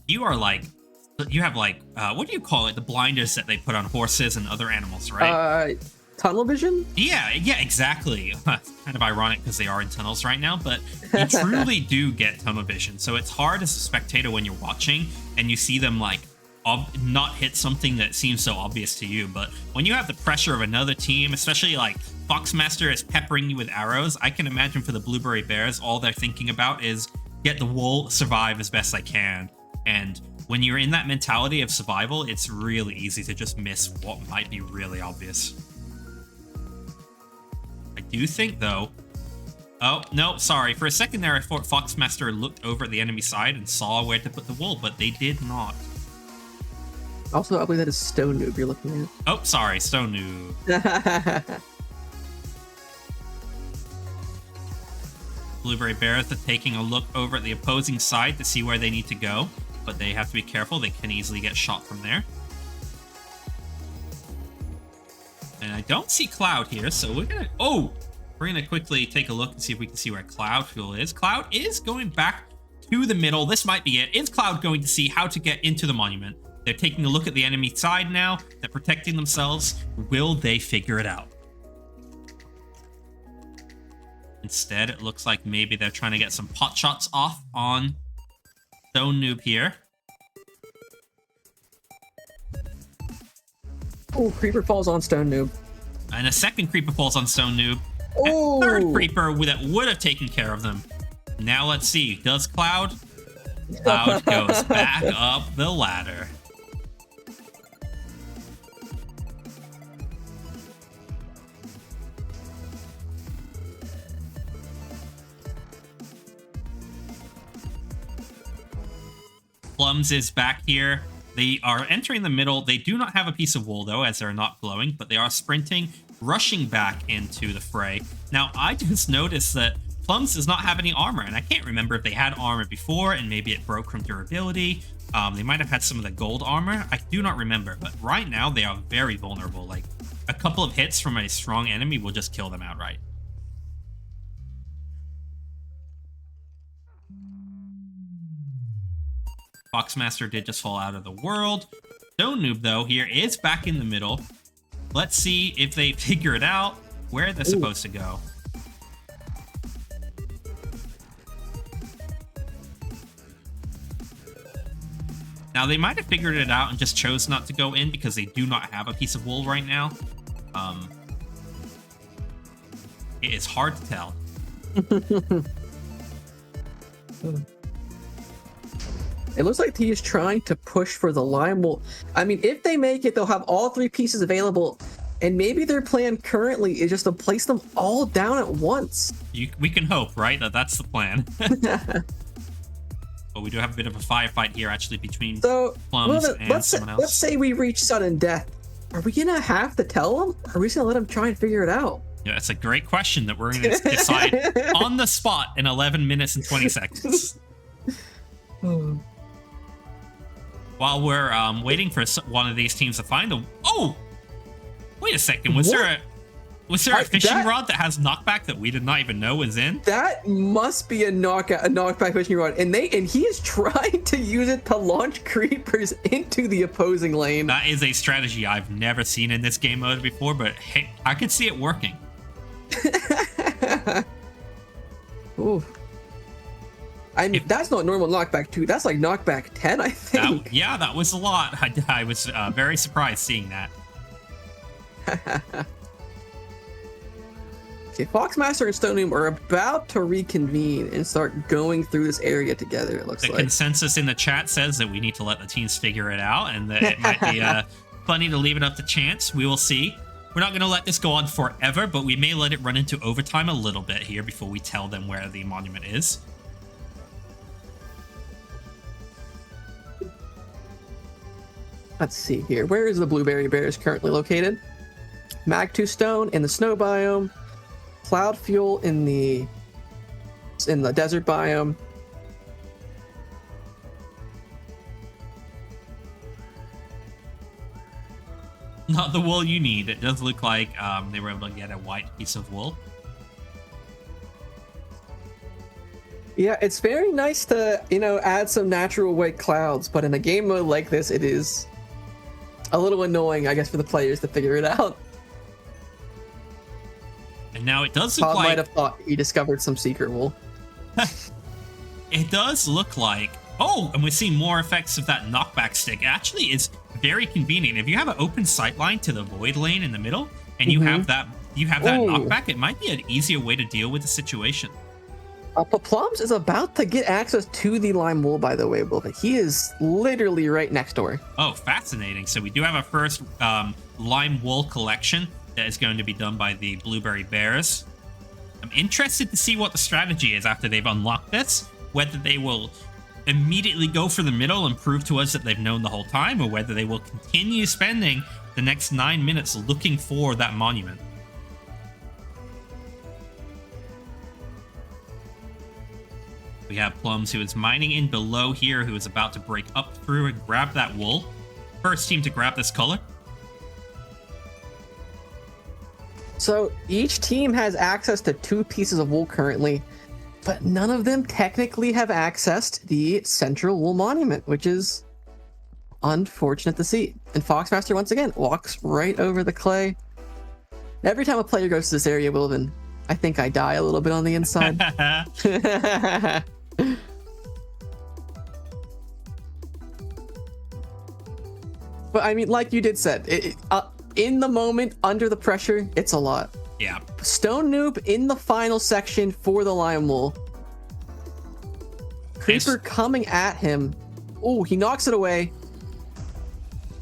you have what do you call it? The blinders that they put on horses and other animals, right? Tunnel vision? Yeah, exactly. Kind of ironic because they are in tunnels right now, but you truly do get tunnel vision. So it's hard as a spectator when you're watching and you see them like not hit something that seems so obvious to you. But when you have the pressure of another team, especially like Foxmaster is peppering you with arrows, I can imagine for the Blueberry Bears, all they're thinking about is get the wool, survive as best I can. And when you're in that mentality of survival, it's really easy to just miss what might be really obvious. I do think, though... Oh, no, sorry. For a second there, I thought Foxmaster looked over at the enemy side and saw where to put the wool, but they did not. Also, I believe that is Stone Noob you're looking at. Oh, sorry, Stone Noob. Blueberry Bears are taking a look over at the opposing side to see where they need to go, but they have to be careful. They can easily get shot from there. And I don't see Cloud here, so we're gonna quickly take a look and see if we can see where Cloud Fuel is. Cloud is going back to the middle. This might be it. Is Cloud going to see how to get into the monument? They're taking a look at the enemy side now. They're protecting themselves. Will they figure it out? Instead, it looks like maybe they're trying to get some pot shots off on Stone Noob here. Oh, Creeper falls on Stone Noob. And a second Creeper falls on Stone Noob. Oh! A third Creeper that would have taken care of them. Now let's see. Does Cloud? Cloud goes back up the ladder. Plums is back here. They are entering the middle. They do not have a piece of wool, though, as they're not glowing, but they are sprinting, rushing back into the fray. Now, I just noticed that Plums does not have any armor, and I can't remember if they had armor before, and maybe it broke from durability. They might have had some of the gold armor. I do not remember, but right now they are very vulnerable. Like, a couple of hits from a strong enemy will just kill them outright. Foxmaster did just fall out of the world. Stone Noob, though, here is back in the middle. Let's see if they figure it out where they're supposed to go. Now, they might have figured it out and just chose not to go in because they do not have a piece of wool right now. It is hard to tell. It looks like he is trying to push for the lime wool. I mean, if they make it, they'll have all three pieces available. And maybe their plan currently is just to place them all down at once. We can hope, right? That's the plan. But we do have a bit of a firefight here, actually, between Plums and someone else. Let's say we reach sudden death. Are we going to have to tell them? Or are we just going to let them try and figure it out? Yeah, that's a great question that we're going to decide on the spot in 11 minutes and 20 seconds. While we're waiting for one of these teams to find them. Oh! Wait a second. Was there a fishing rod that has knockback that we did not even know was in? That must be a knockback fishing rod. And he is trying to use it to launch creepers into the opposing lane. That is a strategy I've never seen in this game mode before, but hey, I could see it working. Ooh. I mean, that's not normal knockback 2. That's like knockback 10, I think. That was a lot. I was very surprised seeing that. Okay, Foxmaster and Stone Noob are about to reconvene and start going through this area together, it looks like. The consensus in the chat says that we need to let the teams figure it out, and that it might be funny to leave it up to chance. We will see. We're not going to let this go on forever, but we may let it run into overtime a little bit here before we tell them where the monument is. Let's see here. Where is the Blueberry Bears currently located? Mag2 Stone in the snow biome. Cloud Fuel in the desert biome. Not the wool you need. It does look like they were able to get a white piece of wool. Yeah, it's very nice to, add some natural white clouds, but in a game mode like this, it is a little annoying, I guess, for the players to figure it out. And now it does look Bob like... might have thought he discovered some secret wool. It does look like... Oh, and we're seeing more effects of that knockback stick. It actually is very convenient. If you have an open sight line to the void lane in the middle, and you have that knockback, it might be an easier way to deal with the situation. But Plums is about to get access to the lime wool, by the way, Wilvin. He is literally right next door. Oh, fascinating. So we do have our first lime wool collection that is going to be done by the Blueberry Bears. I'm interested to see what the strategy is after they've unlocked this, whether they will immediately go for the middle and prove to us that they've known the whole time, or whether they will continue spending the next 9 minutes looking for that monument. We have Plums, who is mining in below here, who is about to break up through and grab that wool. First team to grab this color. So each team has access to 2 pieces of wool currently, but none of them technically have accessed the central wool monument, which is unfortunate to see. And Foxmaster, once again, walks right over the clay. Every time a player goes to this area, Wilvin, I think I die a little bit on the inside. But I mean, like you did said, in the moment, under the pressure, it's a lot. Yeah. Stone Noob in the final section for the Lion Wool. Creeper coming at him. Oh, he knocks it away.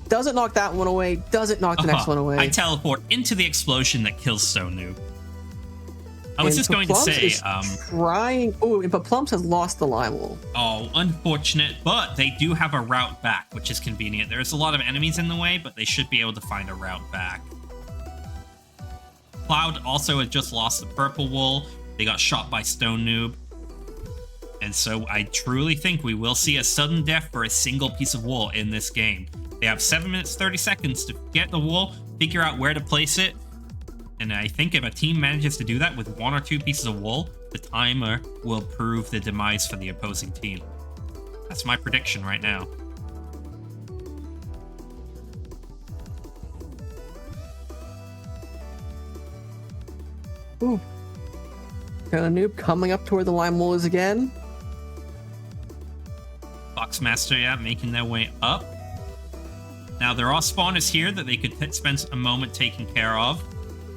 Doesn't knock that one away. Doesn't knock the next one away. I teleport into the explosion that kills Stone Noob. I was just going to say, trying. Oh, but Plums has lost the Lion Wool. Oh, unfortunate, but they do have a route back, which is convenient. There's a lot of enemies in the way, but they should be able to find a route back. Cloud also had just lost the purple wool. They got shot by Stone Noob. And so I truly think we will see a sudden death for a single piece of wool in this game. They have 7 minutes, 30 seconds to get the wool, figure out where to place it. And I think if a team manages to do that with 1 or 2 pieces of wool, the timer will prove the demise for the opposing team. That's my prediction right now. Ooh. Stone Noob coming up toward the Lion Wool is again. Foxmaster, yeah, making their way up. Now, there are spawners here that they could spend a moment taking care of.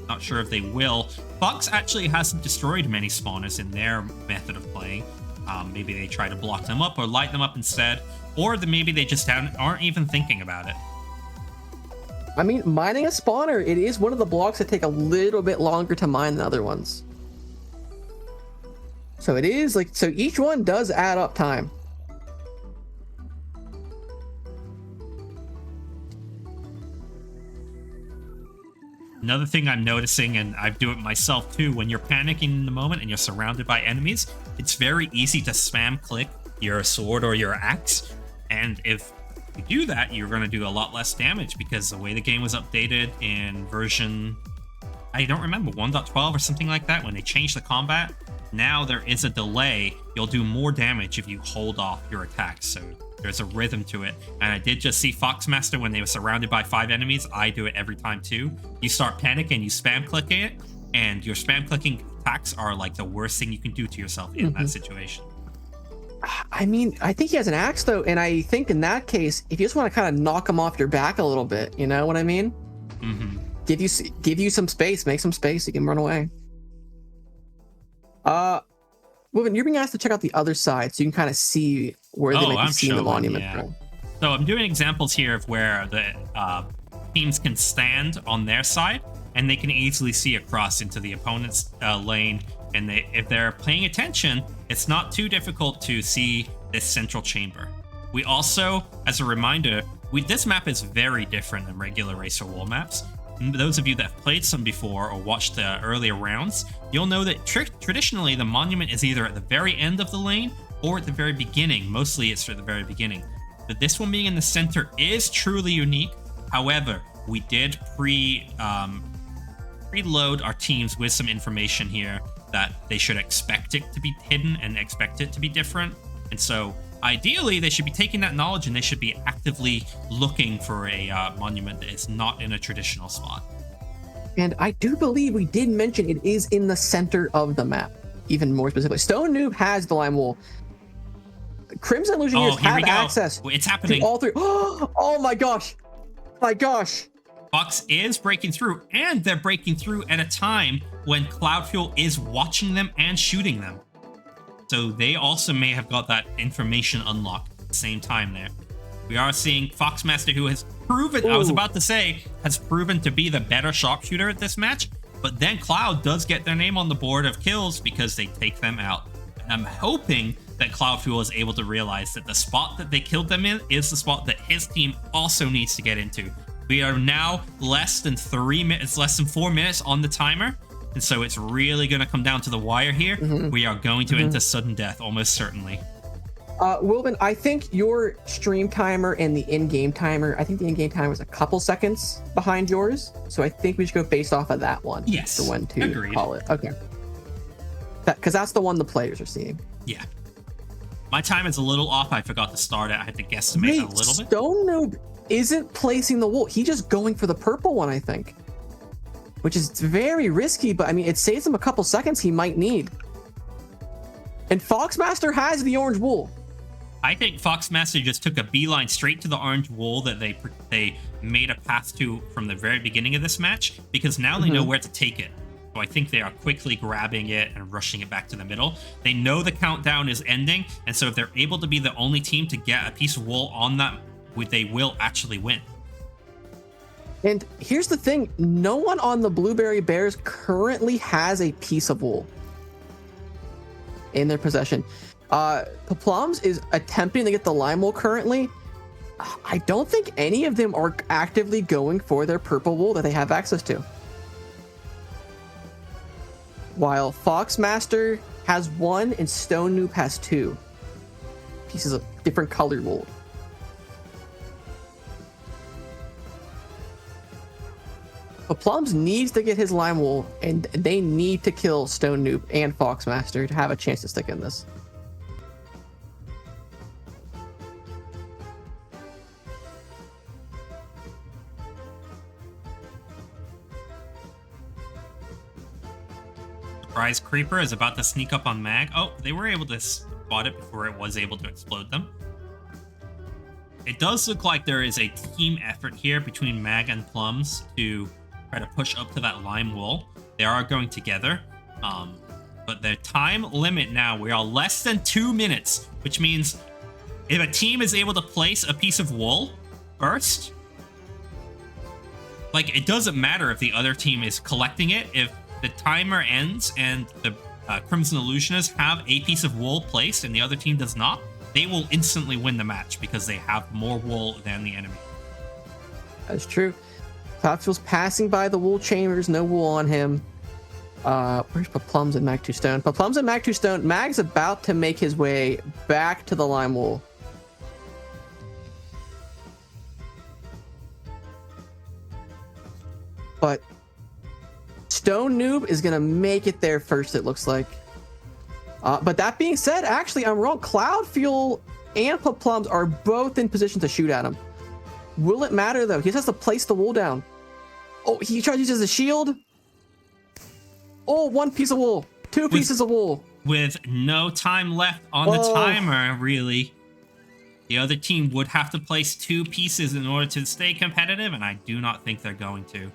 Not sure if they will. Fox actually hasn't destroyed many spawners in their method of playing. Maybe they try to block them up or light them up instead. Or maybe they just aren't even thinking about it. I mean, mining a spawner, it is one of the blocks that take a little bit longer to mine than other ones. So it is like, so each one does add up time. Another thing I'm noticing, and I do it myself too, when you're panicking in the moment and you're surrounded by enemies, it's very easy to spam click your sword or your axe. And if you do that, you're going to do a lot less damage because the way the game was updated in version, I don't remember, 1.12 or something like that, when they changed the combat, now there is a delay. You'll do more damage if you hold off your attacks. So there's a rhythm to it. And I did just see Foxmaster when they were surrounded by 5 enemies. I do it every time too. You start panicking, you spam clicking it, and your spam clicking attacks are like the worst thing you can do to yourself in that situation. I mean, I think he has an axe though, and I think in that case, if you just want to kind of knock him off your back a little bit, you know what I mean? Mm-hmm. Give you some space, make some space, you can run away. Wilvin, you're being asked to check out the other side so you can kind of see where they might be seeing the monument from. So I'm doing examples here of where the teams can stand on their side, and they can easily see across into the opponent's lane. And if they're paying attention, it's not too difficult to see this central chamber. We also, as a reminder, this map is very different than regular Racer Wall maps. Those of you that have played some before or watched the earlier rounds, you'll know that traditionally the monument is either at the very end of the lane or at the very beginning. Mostly it's at the very beginning. But this one being in the center is truly unique. However, we did preload our teams with some information here that they should expect it to be hidden and expect it to be different. And so ideally, they should be taking that knowledge and they should be actively looking for a monument that is not in a traditional spot. And I do believe we did mention it is in the center of the map, even more specifically. Stone Noob has the Lime Wool. Crimson Illusioneers have access it's happening. to all 3. Oh my gosh. My gosh. Fox is breaking through, and they're breaking through at a time when Cloudfuel is watching them and shooting them. So they also may have got that information unlocked at the same time there. We are seeing Foxmaster, who has proven, I was about to say, has proven to be the better sharpshooter at this match, but then Cloud does get their name on the board of kills because they take them out. And I'm hoping that Cloudfuel is able to realize that the spot that they killed them in is the spot that his team also needs to get into. We are now less than 4 minutes on the timer. and so it's really going to come down to the wire here. We are going to enter sudden death, almost certainly. Wilbin, I think your stream timer and the in-game timer, I think the in-game timer is a couple seconds behind yours. So I think we should go based off of that one. Yes. For when to Agreed. call it. Okay. Because that's the one the players are seeing. Yeah. My time is a little off. I forgot to start it. I had to guesstimate a little bit. Stone Noob isn't placing the wool. He's just going for the purple one, I think. Which is very risky, but I mean, it saves him a couple seconds he might need. And Foxmaster has the orange wool. I think Foxmaster just took a beeline straight to the orange wool that they made a path to from the very beginning of this match, because now they know where to take it. So I think they are quickly grabbing it and rushing it back to the middle. They know the countdown is ending, and so if they're able to be the only team to get a piece of wool on that, they will actually win. And here's the thing, no one on the Blueberry Bears currently has a piece of wool in their possession. Paplums is attempting to get the lime wool currently. I don't think any of them are actively going for their purple wool that they have access to. While Foxmaster has one and Stone Noob has two pieces of different colored wool. Paplums needs to get his lime wool, and they need to kill Stone Noob and Foxmaster to have a chance to stick in this. Surprise Creeper is about to sneak up on Mag. Oh, they were able to spot it before it was able to explode them. It does look like there is a team effort here between Mag and Plums to try to push up to that lime wool. They are going together, but their time limit now, we are less than 2 minutes, which means if a team is able to place a piece of wool first, like, it doesn't matter if the other team is collecting it. If the timer ends and the Crimson Illusionists have a piece of wool placed and the other team does not, they will instantly win the match because they have more wool than the enemy. That's true. Cloudfield's passing by the wool chambers, no wool on him. Where's Paplums and Mag 2 Stone? Paplums and Mag 2 Stone. Mag's about to make his way back to the lime wool. But Stone Noob is going to make it there first, it looks like. But that being said, actually, I'm wrong. Cloudfield and Paplums are both in position to shoot at him. Will it matter, though? He just has to place the wool down. Oh, he tries to use it as a shield. Oh, one piece of wool. Two pieces of wool. With no time left on the timer, really. The other team would have to place 2 pieces in order to stay competitive, and I do not think they're going to.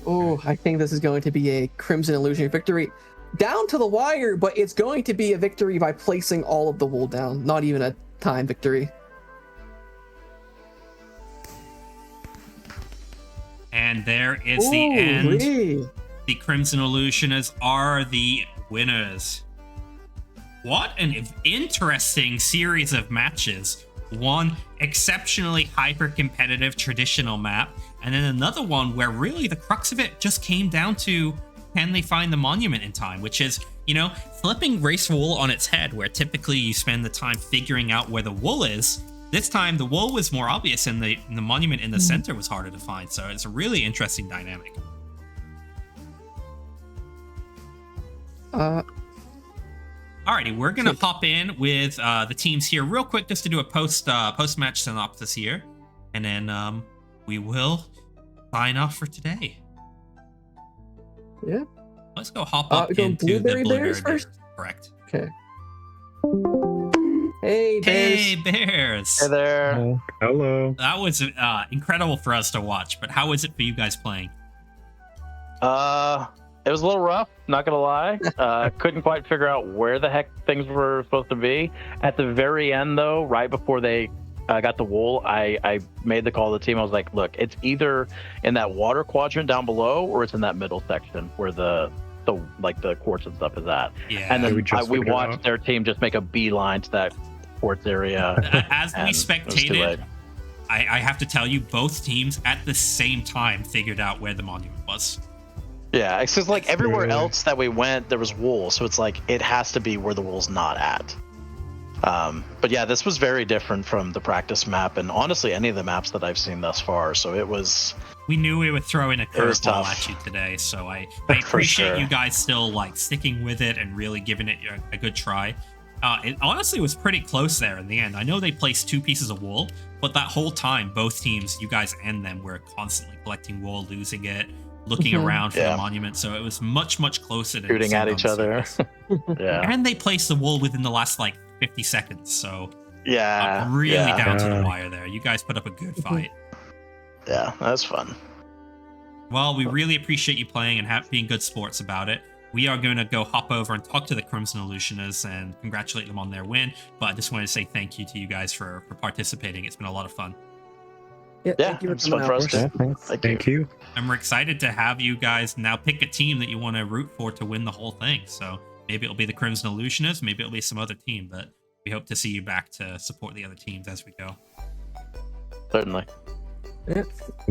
Oh, I think this is going to be a Crimson Illusion victory. Down to the wire, but it's going to be a victory by placing all of the wool down. Not even a time victory. And there is the end. Really? The Crimson Illusionists are the winners. What an interesting series of matches. One exceptionally hyper-competitive traditional map, and then another one where really the crux of it just came down to, can they find the monument in time? Which is, you know, flipping race wool on its head, where typically you spend the time figuring out where the wool is. This time the wool was more obvious and the monument in the center was harder to find, so it's a really interesting dynamic. Alrighty, we're gonna hop in with the teams here real quick just to do a post-match synopsis here, and then we will sign off for today. Yeah. Let's go hop up into the Blueberry Bears first. Correct. Okay. Hey, Bears. Hey, Bears. Hey there. Oh, hello. That was incredible for us to watch, but how was it for you guys playing? It was a little rough, not gonna lie. Couldn't quite figure out where the heck things were supposed to be. At the very end, though, right before they got the wool, I made the call to the team. I was like, look, it's either in that water quadrant down below or it's in that middle section where the quartz and stuff is at. Yeah. And then we watched their team just make a beeline to that quartz area. As we spectated, I have to tell you, both teams at the same time figured out where the monument was. Yeah, it's just like everywhere else that we went, there was wool, so it's like it has to be where the wool's not at. But yeah, this was very different from the practice map, and honestly, any of the maps that I've seen thus far. So it was. We knew we were throwing a was curveball tough. at you today, so I For appreciate sure. you guys still like sticking with it and really giving it a good try. It honestly was pretty close there in the end. I know they placed 2 pieces of wool, but that whole time, both teams, you guys and them, were constantly collecting wool, losing it, looking around for Yeah. the monument. So it was much closer than Shooting at each other. Yeah. And they placed the wool within the last like 50 seconds. So Yeah. really yeah. down to the wire there. You guys put up a good fight. Yeah, that's fun. Well, we really appreciate you playing and being good sports about it. We are going to go hop over and talk to the Crimson Illusioners and congratulate them on their win. But I just wanted to say thank you to you guys for participating. It's been a lot of fun. Yeah, thank you for it's coming fun for out. us too. Thanks. Thank you. And we're excited to have you guys now pick a team that you want to root for to win the whole thing. So maybe it'll be the Crimson Illusioners, maybe it'll be some other team, but we hope to see you back to support the other teams as we go. Certainly. Yeah.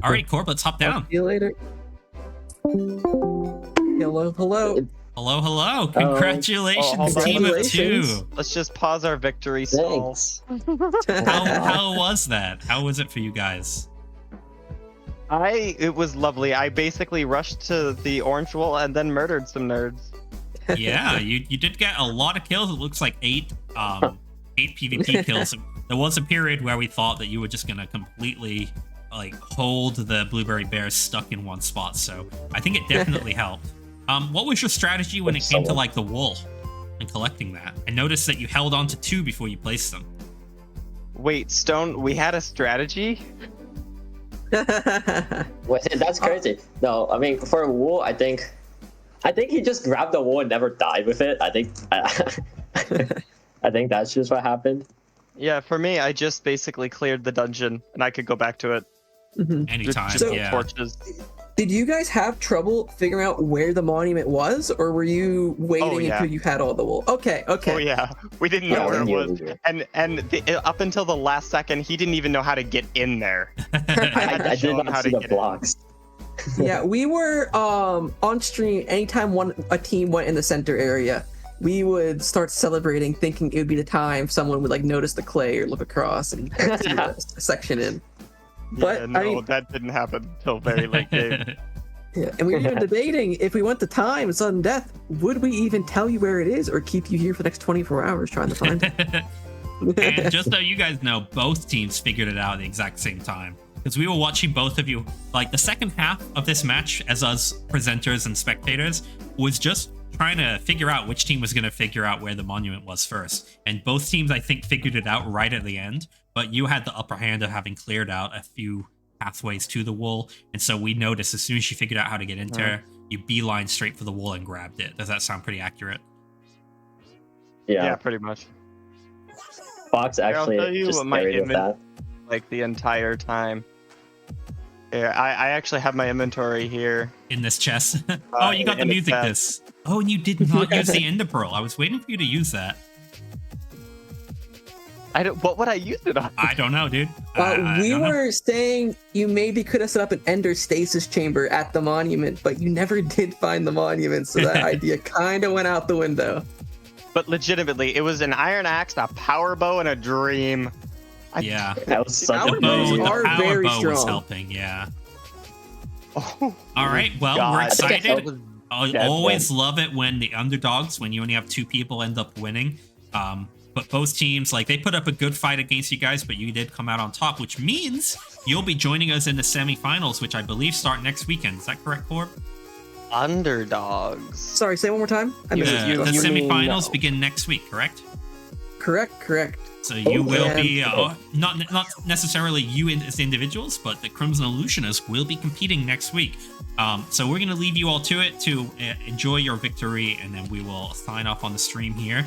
All right, Corb, let's hop down. See you later. Hello. Hello. Congratulations, hold on. team of Congratulations. 2. Let's just pause our victory stalls. How was that? How was it for you guys? It was lovely. I basically rushed to the orange wool and then murdered some nerds. Yeah, you did get a lot of kills. It looks like 8 PvP kills. There was a period where we thought that you were just gonna completely like hold the blueberry bears stuck in one spot. So I think it definitely helped. What was your strategy when it came to like the wool and collecting that? I noticed that you held on to 2 before you placed them. Wait, Stone, we had a strategy? Wait, that's crazy. No, I mean for wool, I think he just grabbed the wool and never died with it. I think I think that's just what happened. Yeah, for me, I just basically cleared the dungeon and I could go back to it. Anytime, Just yeah. torches. Did you guys have trouble figuring out where the monument was, or were you waiting yeah. until you had all the wool? Okay. Oh yeah, we didn't know Yeah, where it we knew, was, we knew. and up until the last second, he didn't even know how to get in there. had to I show did him how not to see the get in. blocks. Yeah, we were on stream. Anytime a team went in the center area, we would start celebrating, thinking it would be the time someone would like notice the clay or look across and see the section in. But Yeah, no, I mean, that didn't happen until very late game. yeah, and we were even debating if we went to time and sudden death, would we even tell you where it is or keep you here for the next 24 hours trying to find it? And just so you guys know, both teams figured it out at the exact same time. Because we were watching both of you, like the second half of this match, as us presenters and spectators, was just trying to figure out which team was going to figure out where the monument was first. And both teams, I think, figured it out right at the end. But you had the upper hand of having cleared out a few pathways to the wool. And so we noticed as soon as you figured out how to get into it, you beeline straight for the wool and grabbed it. Does that sound pretty accurate? Yeah, pretty much. Fox I'll actually tell you just what my carried with that. Like the entire time. Yeah, I actually have my inventory here. In this chest? Oh, you got the in the music chest. disc. Oh, and you did not use the Ender Pearl. I was waiting for you to use that. What would I use it on? I don't know, dude. I We don't know. were saying you maybe could have set up an ender stasis chamber at the monument, but you never did find the monument, so that idea kind of went out the window. But legitimately, it was an iron axe, a power bow, and a dream. Yeah. That was such Our a bows crazy. are The power very bow was strong. helping, yeah. Oh, All right, well, God. we're I think excited. was I dead always love it when the underdogs, when you only have 2 people, end up winning. But both teams, like, they put up a good fight against you guys, but you did come out on top, which means you'll be joining us in the semifinals, which I believe start next weekend. Is that correct, Corb? underdogs. Sorry, say it one more time. I missed it. The you mean- semifinals begin next week, correct? Correct. So you will man. be not necessarily you as individuals, but the Crimson Illusionists will be competing next week. So we're going to leave you all to it to enjoy your victory, and then we will sign off on the stream here.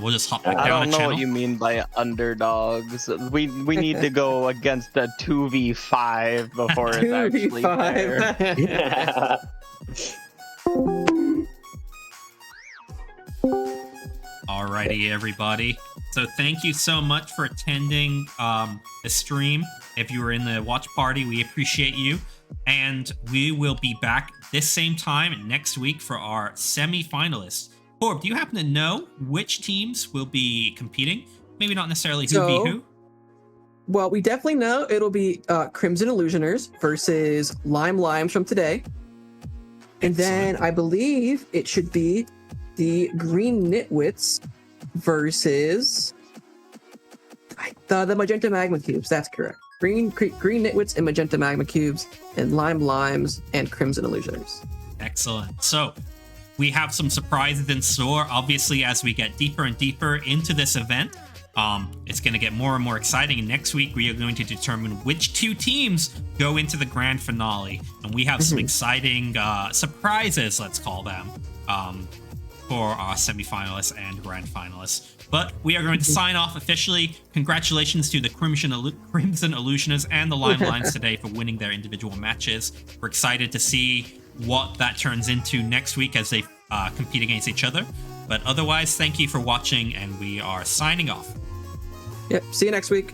We'll just hop back I down don't the know channel. what you mean by underdogs. We need to go against a 2v5 before it's actually fair. 2v5. Alrighty, everybody. So thank you so much for attending the stream. If you were in the watch party, we appreciate you. And we will be back this same time next week for our semi-finalists. Corb, do you happen to know which teams will be competing? Maybe not necessarily who be who. Well, we definitely know it'll be Crimson Illusioners versus Lime Limes from today. And then I believe it should be the Green Nitwits versus the Magenta Magma Cubes. That's correct. Green Nitwits and Magenta Magma Cubes, and Lime Limes and Crimson Illusioners. Excellent. So we have some surprises in store. Obviously, as we get deeper and deeper into this event, it's going to get more and more exciting. And next week, we are going to determine which two teams go into the grand finale. And we have some exciting surprises, let's call them, for our semifinalists and grand finalists. But we are going to sign off officially. Congratulations to the Crimson Illusioners and the Lime Limes today for winning their individual matches. We're excited to see what that turns into next week as they compete against each other. But otherwise, thank you for watching, and we are signing off. Yep. See you next week.